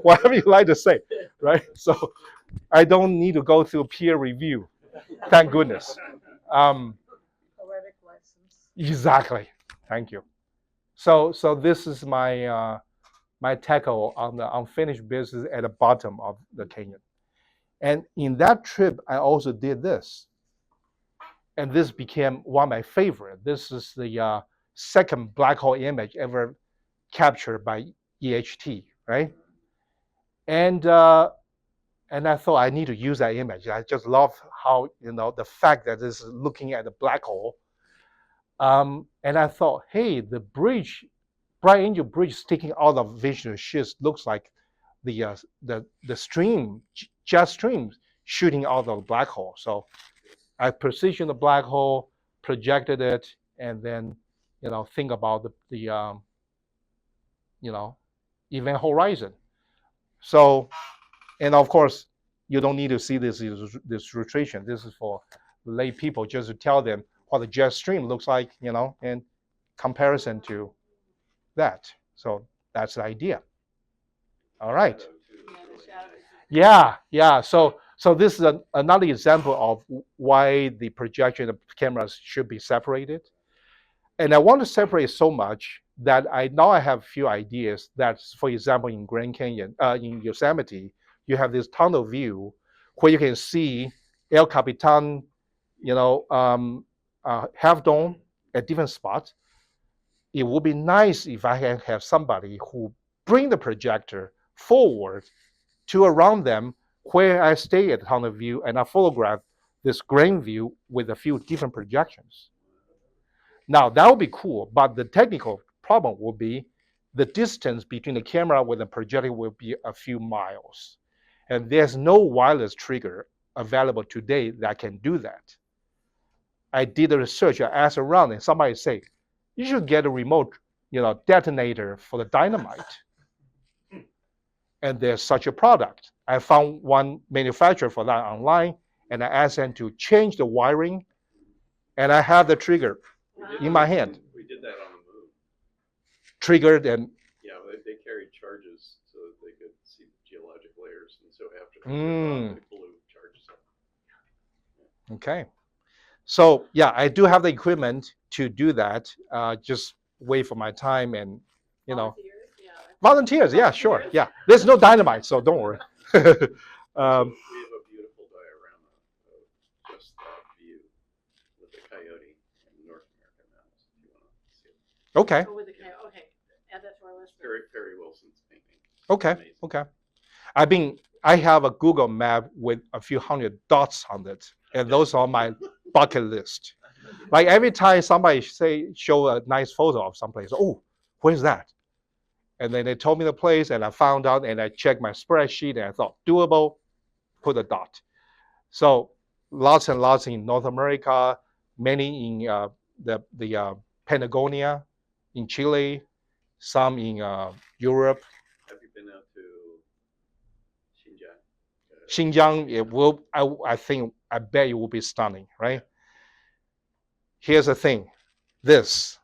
Whatever you like to say, right? So I don't need to go through peer review, thank goodness. Poetic license. Exactly. Thank you. So this is my my tackle on the unfinished business at the bottom of the canyon. And in that trip, I also did this. And this became one of my favorite. This is the second black hole image ever captured by EHT, right? And I thought I need to use that image. I just love how the fact that this is looking at the black hole. And I thought, hey, the bridge, Bright Angel Bridge sticking out of Vishnu schist looks like the stream, jet stream shooting out of the black hole. So I positioned the black hole, projected it, and then think about the event horizon. So, and of course, you don't need to see this illustration. This is for lay people, just to tell them what the jet stream looks like, in comparison to that. So that's the idea. All right. Yeah. So this is another example of why the projection of cameras should be separated. And I want to separate so much that I have a few ideas that, for example, in Grand Canyon, in Yosemite, you have this tunnel view where you can see El Capitan, Half Dome at different spots. It would be nice if I can have somebody who bring the projector forward to around them where I stay at tunnel view, and I photograph this grand view with a few different projections. Now that would be cool, but the technical problem will be the distance between the camera with the projector will be a few miles. And there's no wireless trigger available today that can do that. I did the research, I asked around, and somebody say, you should get a remote, detonator for the dynamite. And there's such a product. I found one manufacturer for that online, and I asked them to change the wiring, and I have the trigger in my hand. We did that on the moon. Triggered and Yeah, they carried charges so that they could see the geologic layers, and so after they blew charges up. Okay. So yeah, I do have the equipment to do that. Just wait for my time and Volunteers, yeah, Volunteers, yeah, sure, yeah. There's no dynamite, so don't worry. We have a beautiful diorama of just that view with the coyote and North American mountains, if you want to see it. Okay, Oh, with the okay. Add that to our list. Perry Wilson's painting. okay, Amazing. okay. I have a Google map with a few hundred dots on it, and those are my bucket list. Like every time somebody show a nice photo of someplace, oh, where's that? And then they told me the place, and I found out, and I checked my spreadsheet, and I thought doable, put a dot. So lots and lots in North America, many in the Patagonia, in Chile, some in Europe. Have you been out to Xinjiang? Xinjiang, it will. I bet it will be stunning, right? Here's the thing, this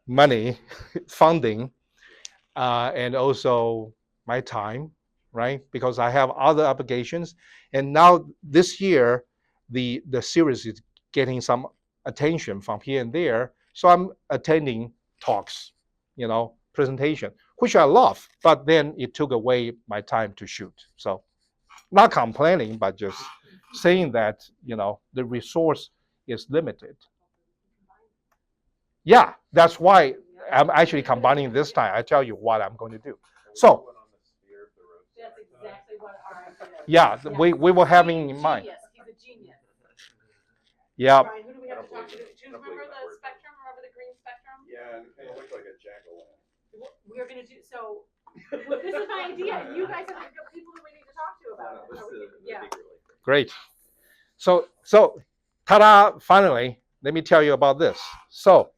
money, funding, and also my time, right? Because I have other obligations, and now this year, the series is getting some attention from here and there. So I'm attending talks, presentation, which I love. But then it took away my time to shoot. So, not complaining, but just saying that the resource is limited. Yeah, that's why I'm actually combining this time. I tell you what I'm going to do. So, That's exactly what our idea is. yeah, we were having in mind. Genius. He's a genius. Yeah. Brian, who do we have to talk to? Do you remember the spectrum? Remember the green spectrum? Yeah, and it kind of looked like a jack-o'-lantern. We're gonna do so. This is my idea. You guys are the people that we need to talk to about it. Yeah. Great. So, ta-da! Finally, let me tell you about this. So,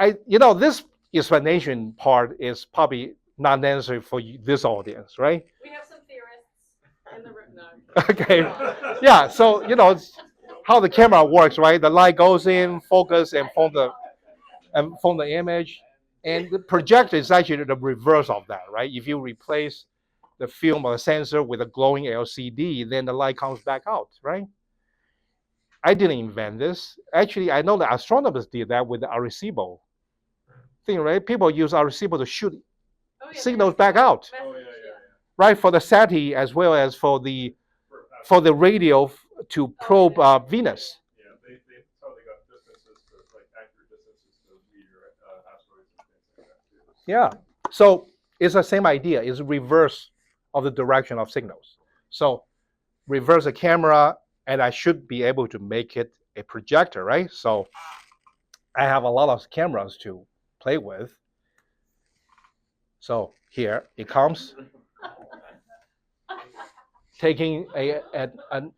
this explanation part is probably not necessary for this audience, right? We have some theorists in the room. No. Okay. Yeah. So how the camera works, right? The light goes in, focus, and form the image, and the projector is actually the reverse of that, right? If you replace the film or the sensor with a glowing LCD, then the light comes back out, right? I didn't invent this. Actually, I know the astronomers did that with the Arecibo thing, right? People use Arecibo to shoot signals back out, right? For the SETI as well as for the radio to probe Venus. Yeah, that's how they got distances to accurate distances to meteor asteroids and things like that too. Yeah. So it's the same idea. It's reverse of the direction of signals. So reverse the camera, and I should be able to make it a projector, right? So I have a lot of cameras to play with. So here it comes. Taking a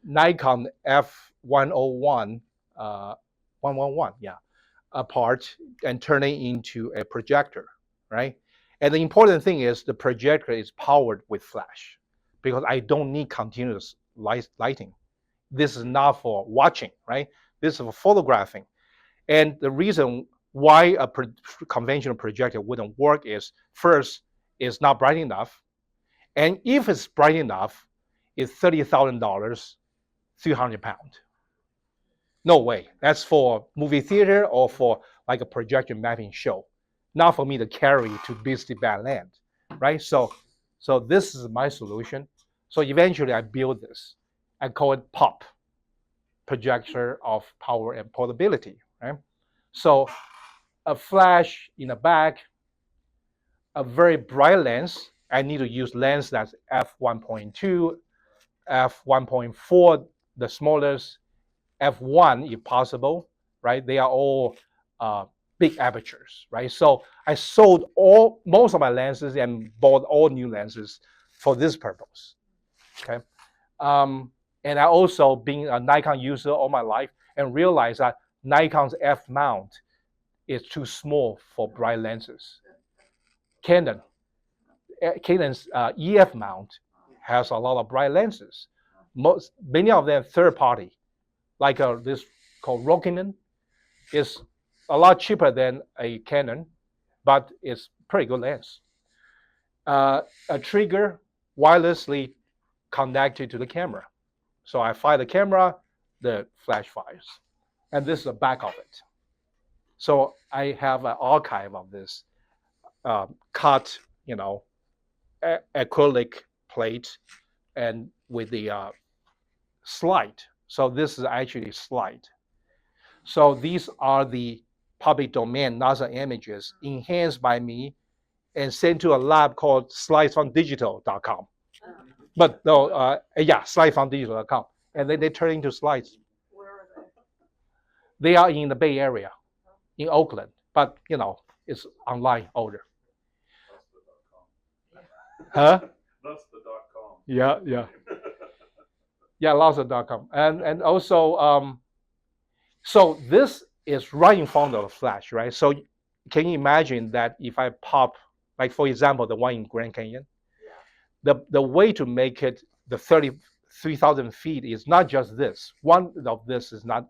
Nikon F101, 111, yeah, apart and turning into a projector, right? And the important thing is the projector is powered with flash because I don't need continuous lighting. This is not for watching, right? This is for photographing. And the reason why a conventional projector wouldn't work is, first, it's not bright enough. And if it's bright enough, it's $30,000, 300 pounds. No way. That's for movie theater or for like a projection mapping show. Not for me to carry to Beastie Bad Land, right? So this is my solution. So eventually I build this. I call it POP, projector of power and portability, right? So a flash in the back, a very bright lens. I need to use lens that's f1.2, f1.4, the smallest, f1 if possible, right? They are all big apertures, right? So I sold most of my lenses and bought all new lenses for this purpose, okay? And I also been a Nikon user all my life and realized that Nikon's F mount is too small for bright lenses. Canon's EF mount has a lot of bright lenses. Many of them third party, like this called Rokinon, is a lot cheaper than a Canon, but it's pretty good lens. A trigger wirelessly connected to the camera. So I fire the camera, the flash fires. And this is the back of it. So I have an archive of this. cut, acrylic plate and with the slide. So this is actually slide. So these are the public domain NASA images enhanced by me and sent to a lab called slidesfromdigital.com. But no, yeah, slidesfromdigital.com. And then they turn into slides. Where are they? They are in the Bay Area, in Oakland, but it's online order. Huh? That's the .com. Yeah, yeah. Yeah, lots of .com. And also, so this is right in front of the flash, right? So can you imagine that if I pop, like for example, the one in Grand Canyon, the way to make it the 33,000 feet is not just this. One of this is not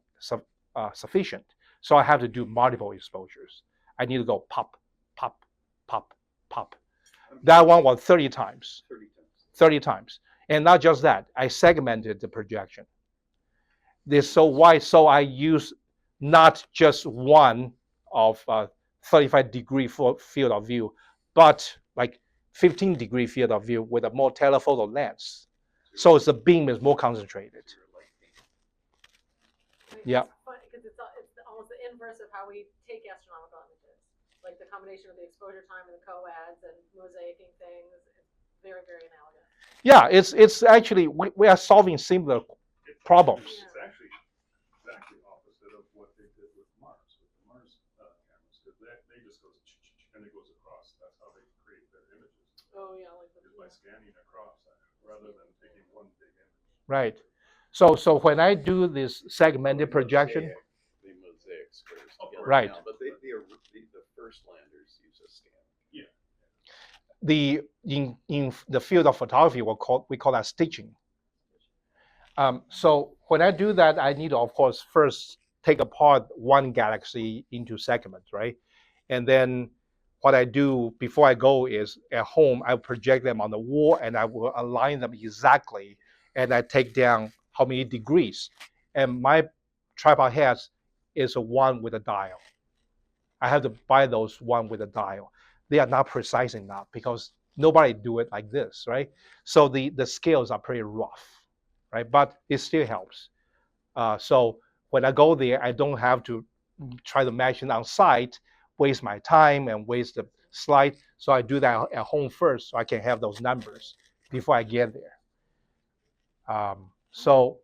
sufficient. So I have to do multiple exposures. I need to go pop, pop, pop, pop. That one was 30 times. 30 times. And not just that, I segmented the projection. This so wide, so I use not just one of 35-degree field of view, but like 15-degree field of view with a more telephoto lens. So the beam is more concentrated. Yeah. It's funny because it's almost the inverse of how we take astronomical images. Like the combination of the exposure time and the coads and mosaicing things. It's very, very analogous. Yeah, it's actually we are solving similar problems. It's actually exactly opposite of what they did with Mars, with the Mars cameras, because they just goes and it goes across. That's how they create their images. Oh yeah, like is by scanning across rather than taking one big image. Right. So when I do this segmented projection, The mosaic squares together right. now, but the first landers use a scan. Yeah. In the field of photography, we call that stitching. So when I do that, I need to, of course, first take apart one galaxy into segments, right? And then what I do before I go is at home, I project them on the wall and I will align them exactly. And I take down how many degrees. And my tripod head is a one with a dial. I have to buy those one with a dial. They are not precise enough because nobody do it like this, right? So the scales are pretty rough, right? But it still helps. So when I go there, I don't have to try to match it on site, waste my time and waste the slide. So I do that at home first so I can have those numbers before I get there. So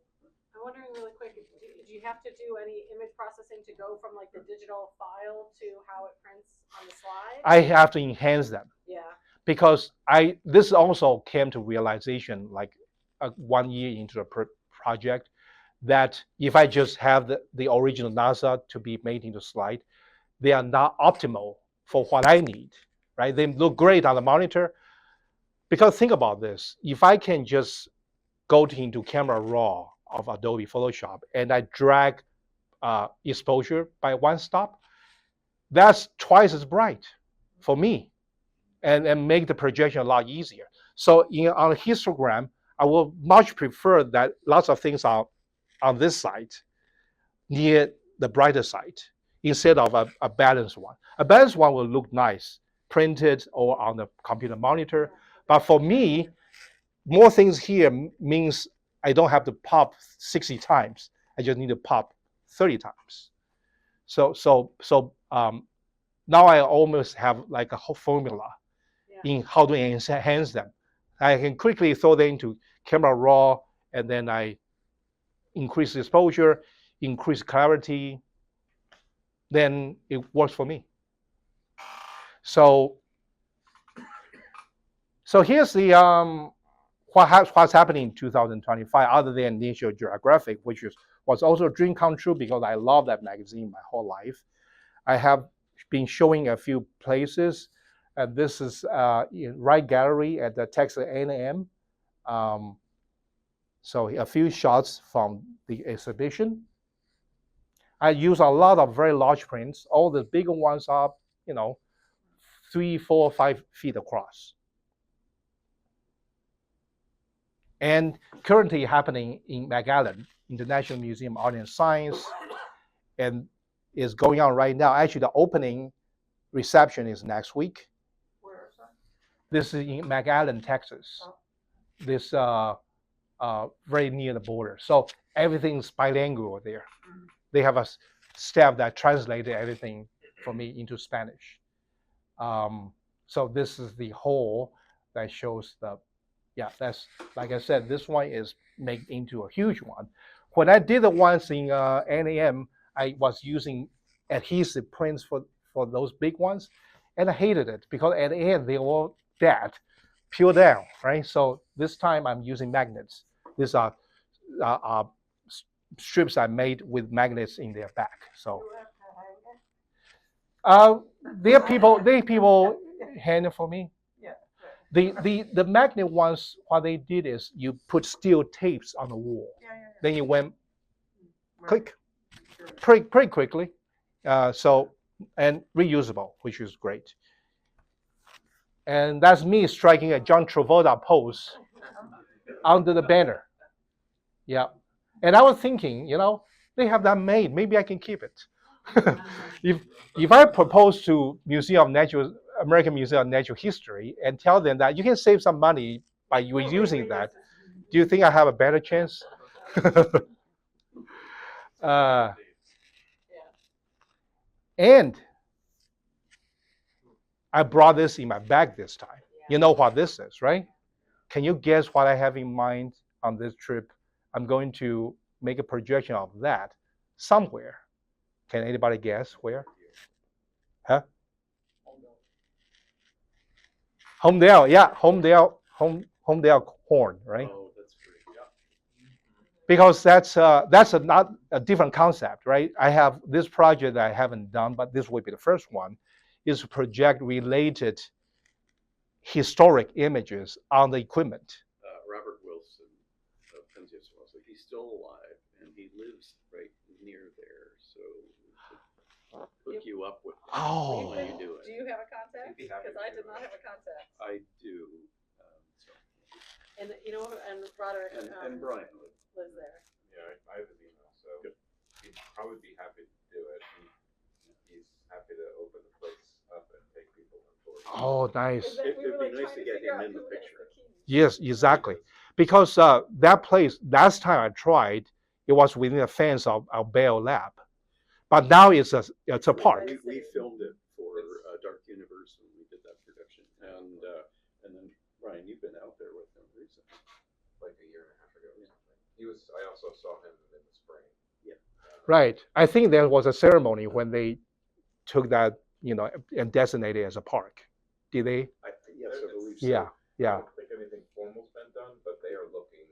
I'm wondering really quick, do you have to do any image processing to go from like the digital file to how it prints on the slide? I have to enhance them. Yeah. Because this also came to realization like 1 year into the project that if I just have the original NASA to be made into slide, they are not optimal for what I need, right? They look great on the monitor. Because think about this, if I can just go into Camera Raw of Adobe Photoshop and I drag exposure by one stop, that's twice as bright for me and make the projection a lot easier. So on a histogram, I will much prefer that lots of things are on this side, near the brighter side, instead of a balanced one. A balanced one will look nice, printed or on the computer monitor. But for me, more things here means I don't have to pop 60 times. I just need to pop 30 times. So now I almost have like a whole formula in how to enhance them. I can quickly throw them into Camera Raw, and then I increase exposure, increase clarity, then it works for me. So here's the what's happening in 2025 other than National Geographic, which was also a dream come true because I love that magazine my whole life. I have been showing a few places. This is in Wright Gallery at the Texas A&M. So a few shots from the exhibition. I use a lot of very large prints. All the bigger ones are, 3, 4, 5 feet across. And currently happening in McAllen, International Museum of Art and Science, and is going on right now. Actually, the opening reception is next week. This is in McAllen, Texas. This very near the border. So everything's bilingual there. They have a staff that translated everything for me into Spanish. So this is the whole that shows the, yeah, that's, like I said, this one is made into a huge one. When I did it once in NAM, I was using adhesive prints for those big ones, and I hated it because at the end they all dead, peel down, right? So this time I'm using magnets. These are uh, strips I made with magnets in their back. So there people hand it for me. Yeah. The magnet ones, what they did is you put steel tapes on the wall. Then you went click pretty quickly. So and reusable, which is great. And that's me striking a John Travolta pose under the banner. Yeah. And I was thinking, they have that made. Maybe I can keep it. if I propose to American Museum of Natural History and tell them that you can save some money by reusing that, do you think I have a better chance? And I brought this in my bag this time. You know what this is, right? Can you guess what I have in mind on this trip? I'm going to make a projection of that somewhere. Can anybody guess where? Huh? Homedale, yeah, Homedale corn, right? Oh, that's great. Yeah. Because that's not a different concept, right? I have this project that I haven't done, but this will be the first one, is to project related historic images on the equipment. Robert Wilson of Penzias Wilson, he's still alive, and he lives right near there. So we should hook you up with him Oh. when you do it. Do you have a contact? He'd be happy Because to I do did not it. have a contact. I do. So. And and Roderick And Brian would. lives there. Yeah, I have his email, so Good. he'd probably be happy to do it. He's happy to open the place up and take people on tours. Oh, nice. It'd be nice to get him in the picture. Yes, exactly. Because that place, last time I tried, it was within the fence of our Bell Lab. But now it's a park. We filmed it for Dark Universe when we did that production, and then Ryan, you've been out there with him recently, Like a year and a half ago or something. I also saw him in the spring. Yeah. Right. I think there was a ceremony when they took that, and designated as a park. Did they? Yes, I believe so. Yeah. I Yeah. don't think anything formal's been done, but they are looking.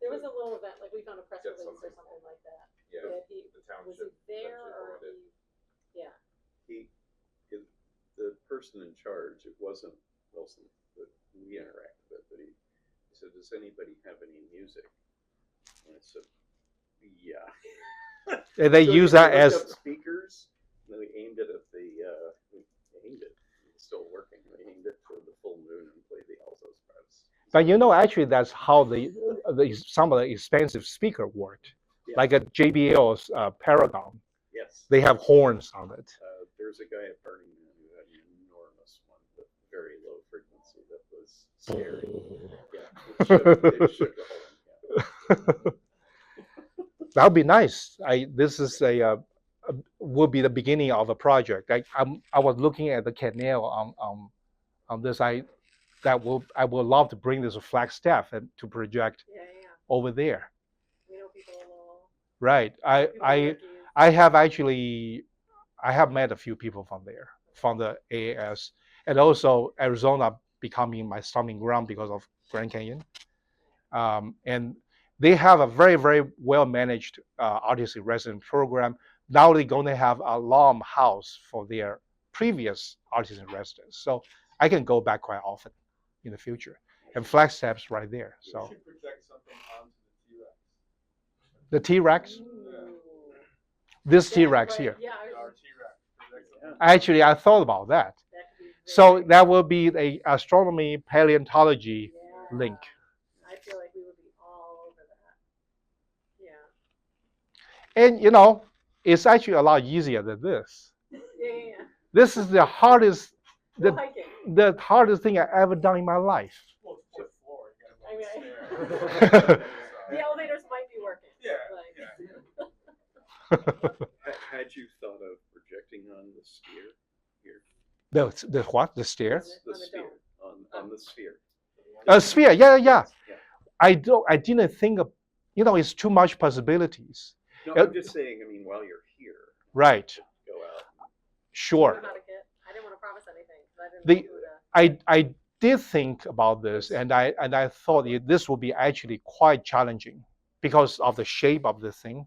There was a little event, like we found a press Get release or something. something like that. Yeah, That he, the was township. he there eventually or bought it. yeah. The person in charge, it wasn't Wilson that we interacted with, but he said, "Does anybody have any music?" And I said, "Yeah." And they So use we that looked as up speakers. And then we aimed it at it's still working. We aimed it toward the full moon and played the Altos parts. But actually, that's how some of the expensive speaker worked, Yeah. like a JBL's Paragon. Yes. They have horns on it. There's a guy at Burning Man who had an enormous one with very low frequency that was scary. Yeah, it shook the whole thing. That would be nice. This is will be the beginning of a project. I was looking at the canal on this. I would love to bring this Flagstaff and to project Yeah. over there. We know people a little. Right. I have met a few people from there, from the AAS, and also Arizona becoming my stomping ground because of Grand Canyon. And they have a very, very well managed artist in residence program. Now they're going to have a Lom house for their previous artist in residence. So I can go back quite often in the future. And Flagstaff's right there. So We should project something onto the T-Rex, Ooh. this Yeah, T-Rex right. here. Yeah, the T-Rex. Project something. Actually, I thought about that. that could be So very- that will be a astronomy paleontology yeah. link. I feel like we would be all over that. Yeah. And it's actually a lot easier than this. Yeah. This is the hardest Go the hiking. the hardest thing I ever done in my life. Well, it's fourth floor. You I mean, gotta go upstairs. The elevators might be working. Yeah, Like, Had you thought of projecting on the sphere here? The what? The stairs? The On the sphere, dome. on the sphere. A sphere. Yeah, yeah. Yeah. I didn't think of. It's too much possibilities. No, Uh, I'm just saying, I mean, while you're here, Right. go out. Sure. I'm not a kid. I didn't want to promise anything. 'Cause I didn't The- know who to. I did think about this, and I thought this would be actually quite challenging because of the shape of the thing.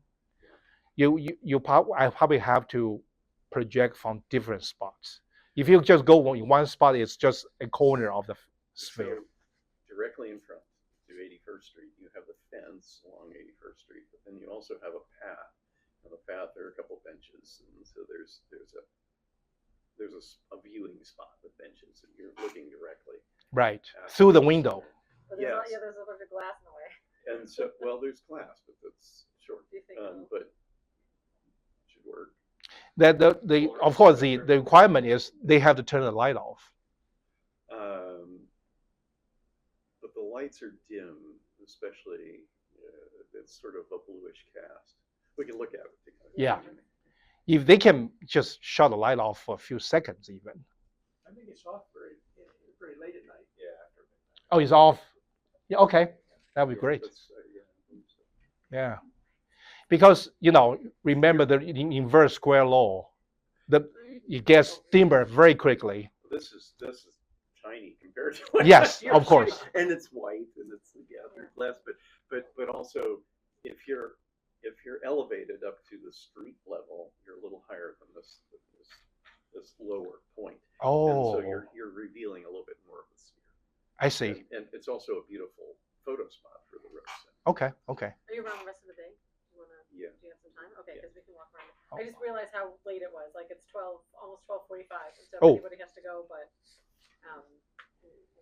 I probably have to project from different spots. If you just go in one spot, it's just a corner of the sphere. So directly in front to 81st Street, you have the fence along 81st Street, but then you also have a path. On the path, there are a couple benches, and so there's a viewing spot with benches, and you're looking directly. Right. Through the window. But there's Yes. there's a bunch of glass in the way. And so, well, there's glass, but that's short. Do you think? But it should work. Of course the requirement is they have to turn the light off. But the lights are dim, especially it's sort of a bluish cast. We can look at it together. Yeah. If they can just shut the light off for a few seconds even. I think it's off very late at night. Yeah, after midnight. Oh, it's off. Yeah, okay. That'd be great. Yeah, I think so. Yeah. Because, remember the inverse square law. It gets dimmer very quickly. This is tiny compared to what Yes, you're of course. shooting. And it's white and it's there's less, but also if you're elevated up to the street level, you're a little higher than this lower point. Oh, And so you're revealing a little bit more of the sphere. I see. And it's also a beautiful photo spot for the road. Okay. Are you around the rest of the day? Yeah. Do you have some time? Okay, Yeah. because we can walk around. Oh. I just realized how late it was. Like it's almost 12:45, and so Oh. everybody has to go. But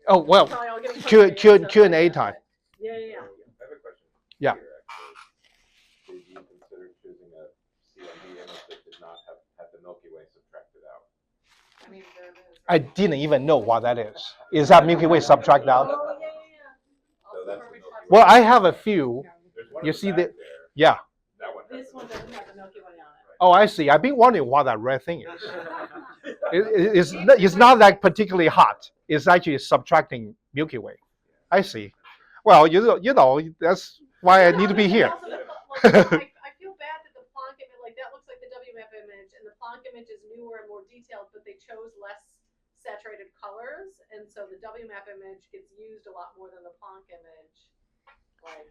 Oh, well, probably all getting Q hungry, so- Q&A time. Yeah, yeah, yeah. I have a question. Yeah. Here, actually. Did you consider choosing a CMB image that did not have the Milky Way subtracted out? I mean, there it is. I didn't even know what that is. Is that Milky Way subtract out? Oh, yeah, yeah, yeah. So Also, that's where the we Milky talked Way. Well, about- I have a few. There's one You in the see back the- there. Yeah. That one has This the one Milky doesn't Way. have the Milky Way on it. Oh, I see. I've been wondering what that red thing is. It's not that particularly hot. It's actually subtracting Milky Way. I see. Well, that's why I need to be here. Also, I feel bad that the Planck image, like that looks like the WMAP image, and the Planck image is newer and more detailed, but they chose less saturated colors, and so the WMAP image gets used a lot more than the Planck image. Like,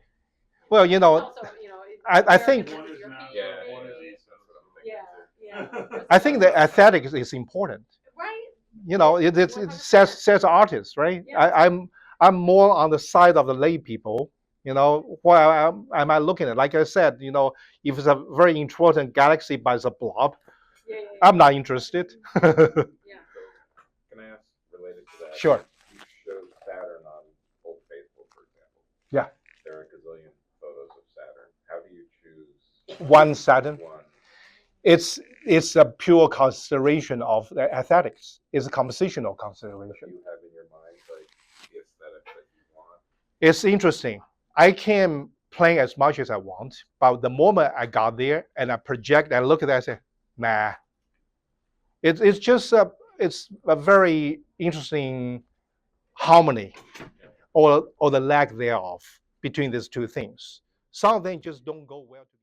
Well, it's also, I think- One is now, Yeah, one is yeah, east. that's what I'm thinking Yeah, too. yeah. I think the aesthetics is important. Right? It says artists, right? Yeah. I'm more on the side of the lay people. What am I looking at? Like I said, if it's a very important galaxy by the blob, Yeah, yeah, yeah. I'm not interested. Yeah. Can I ask, related to that? Sure. You showed Saturn on Old Faithful, for example. Yeah. There are a gazillion photos of Saturn. How do you choose One Saturn. one? It's a pure consideration of the aesthetics. It's a compositional That consideration. you have in your mind, like the aesthetic that you want? It's interesting. I can play as much as I want, but the moment I got there and I project and look at that, I say, nah. It's just it's a very interesting harmony, or the lack thereof between these two things. Some of them just don't go well together.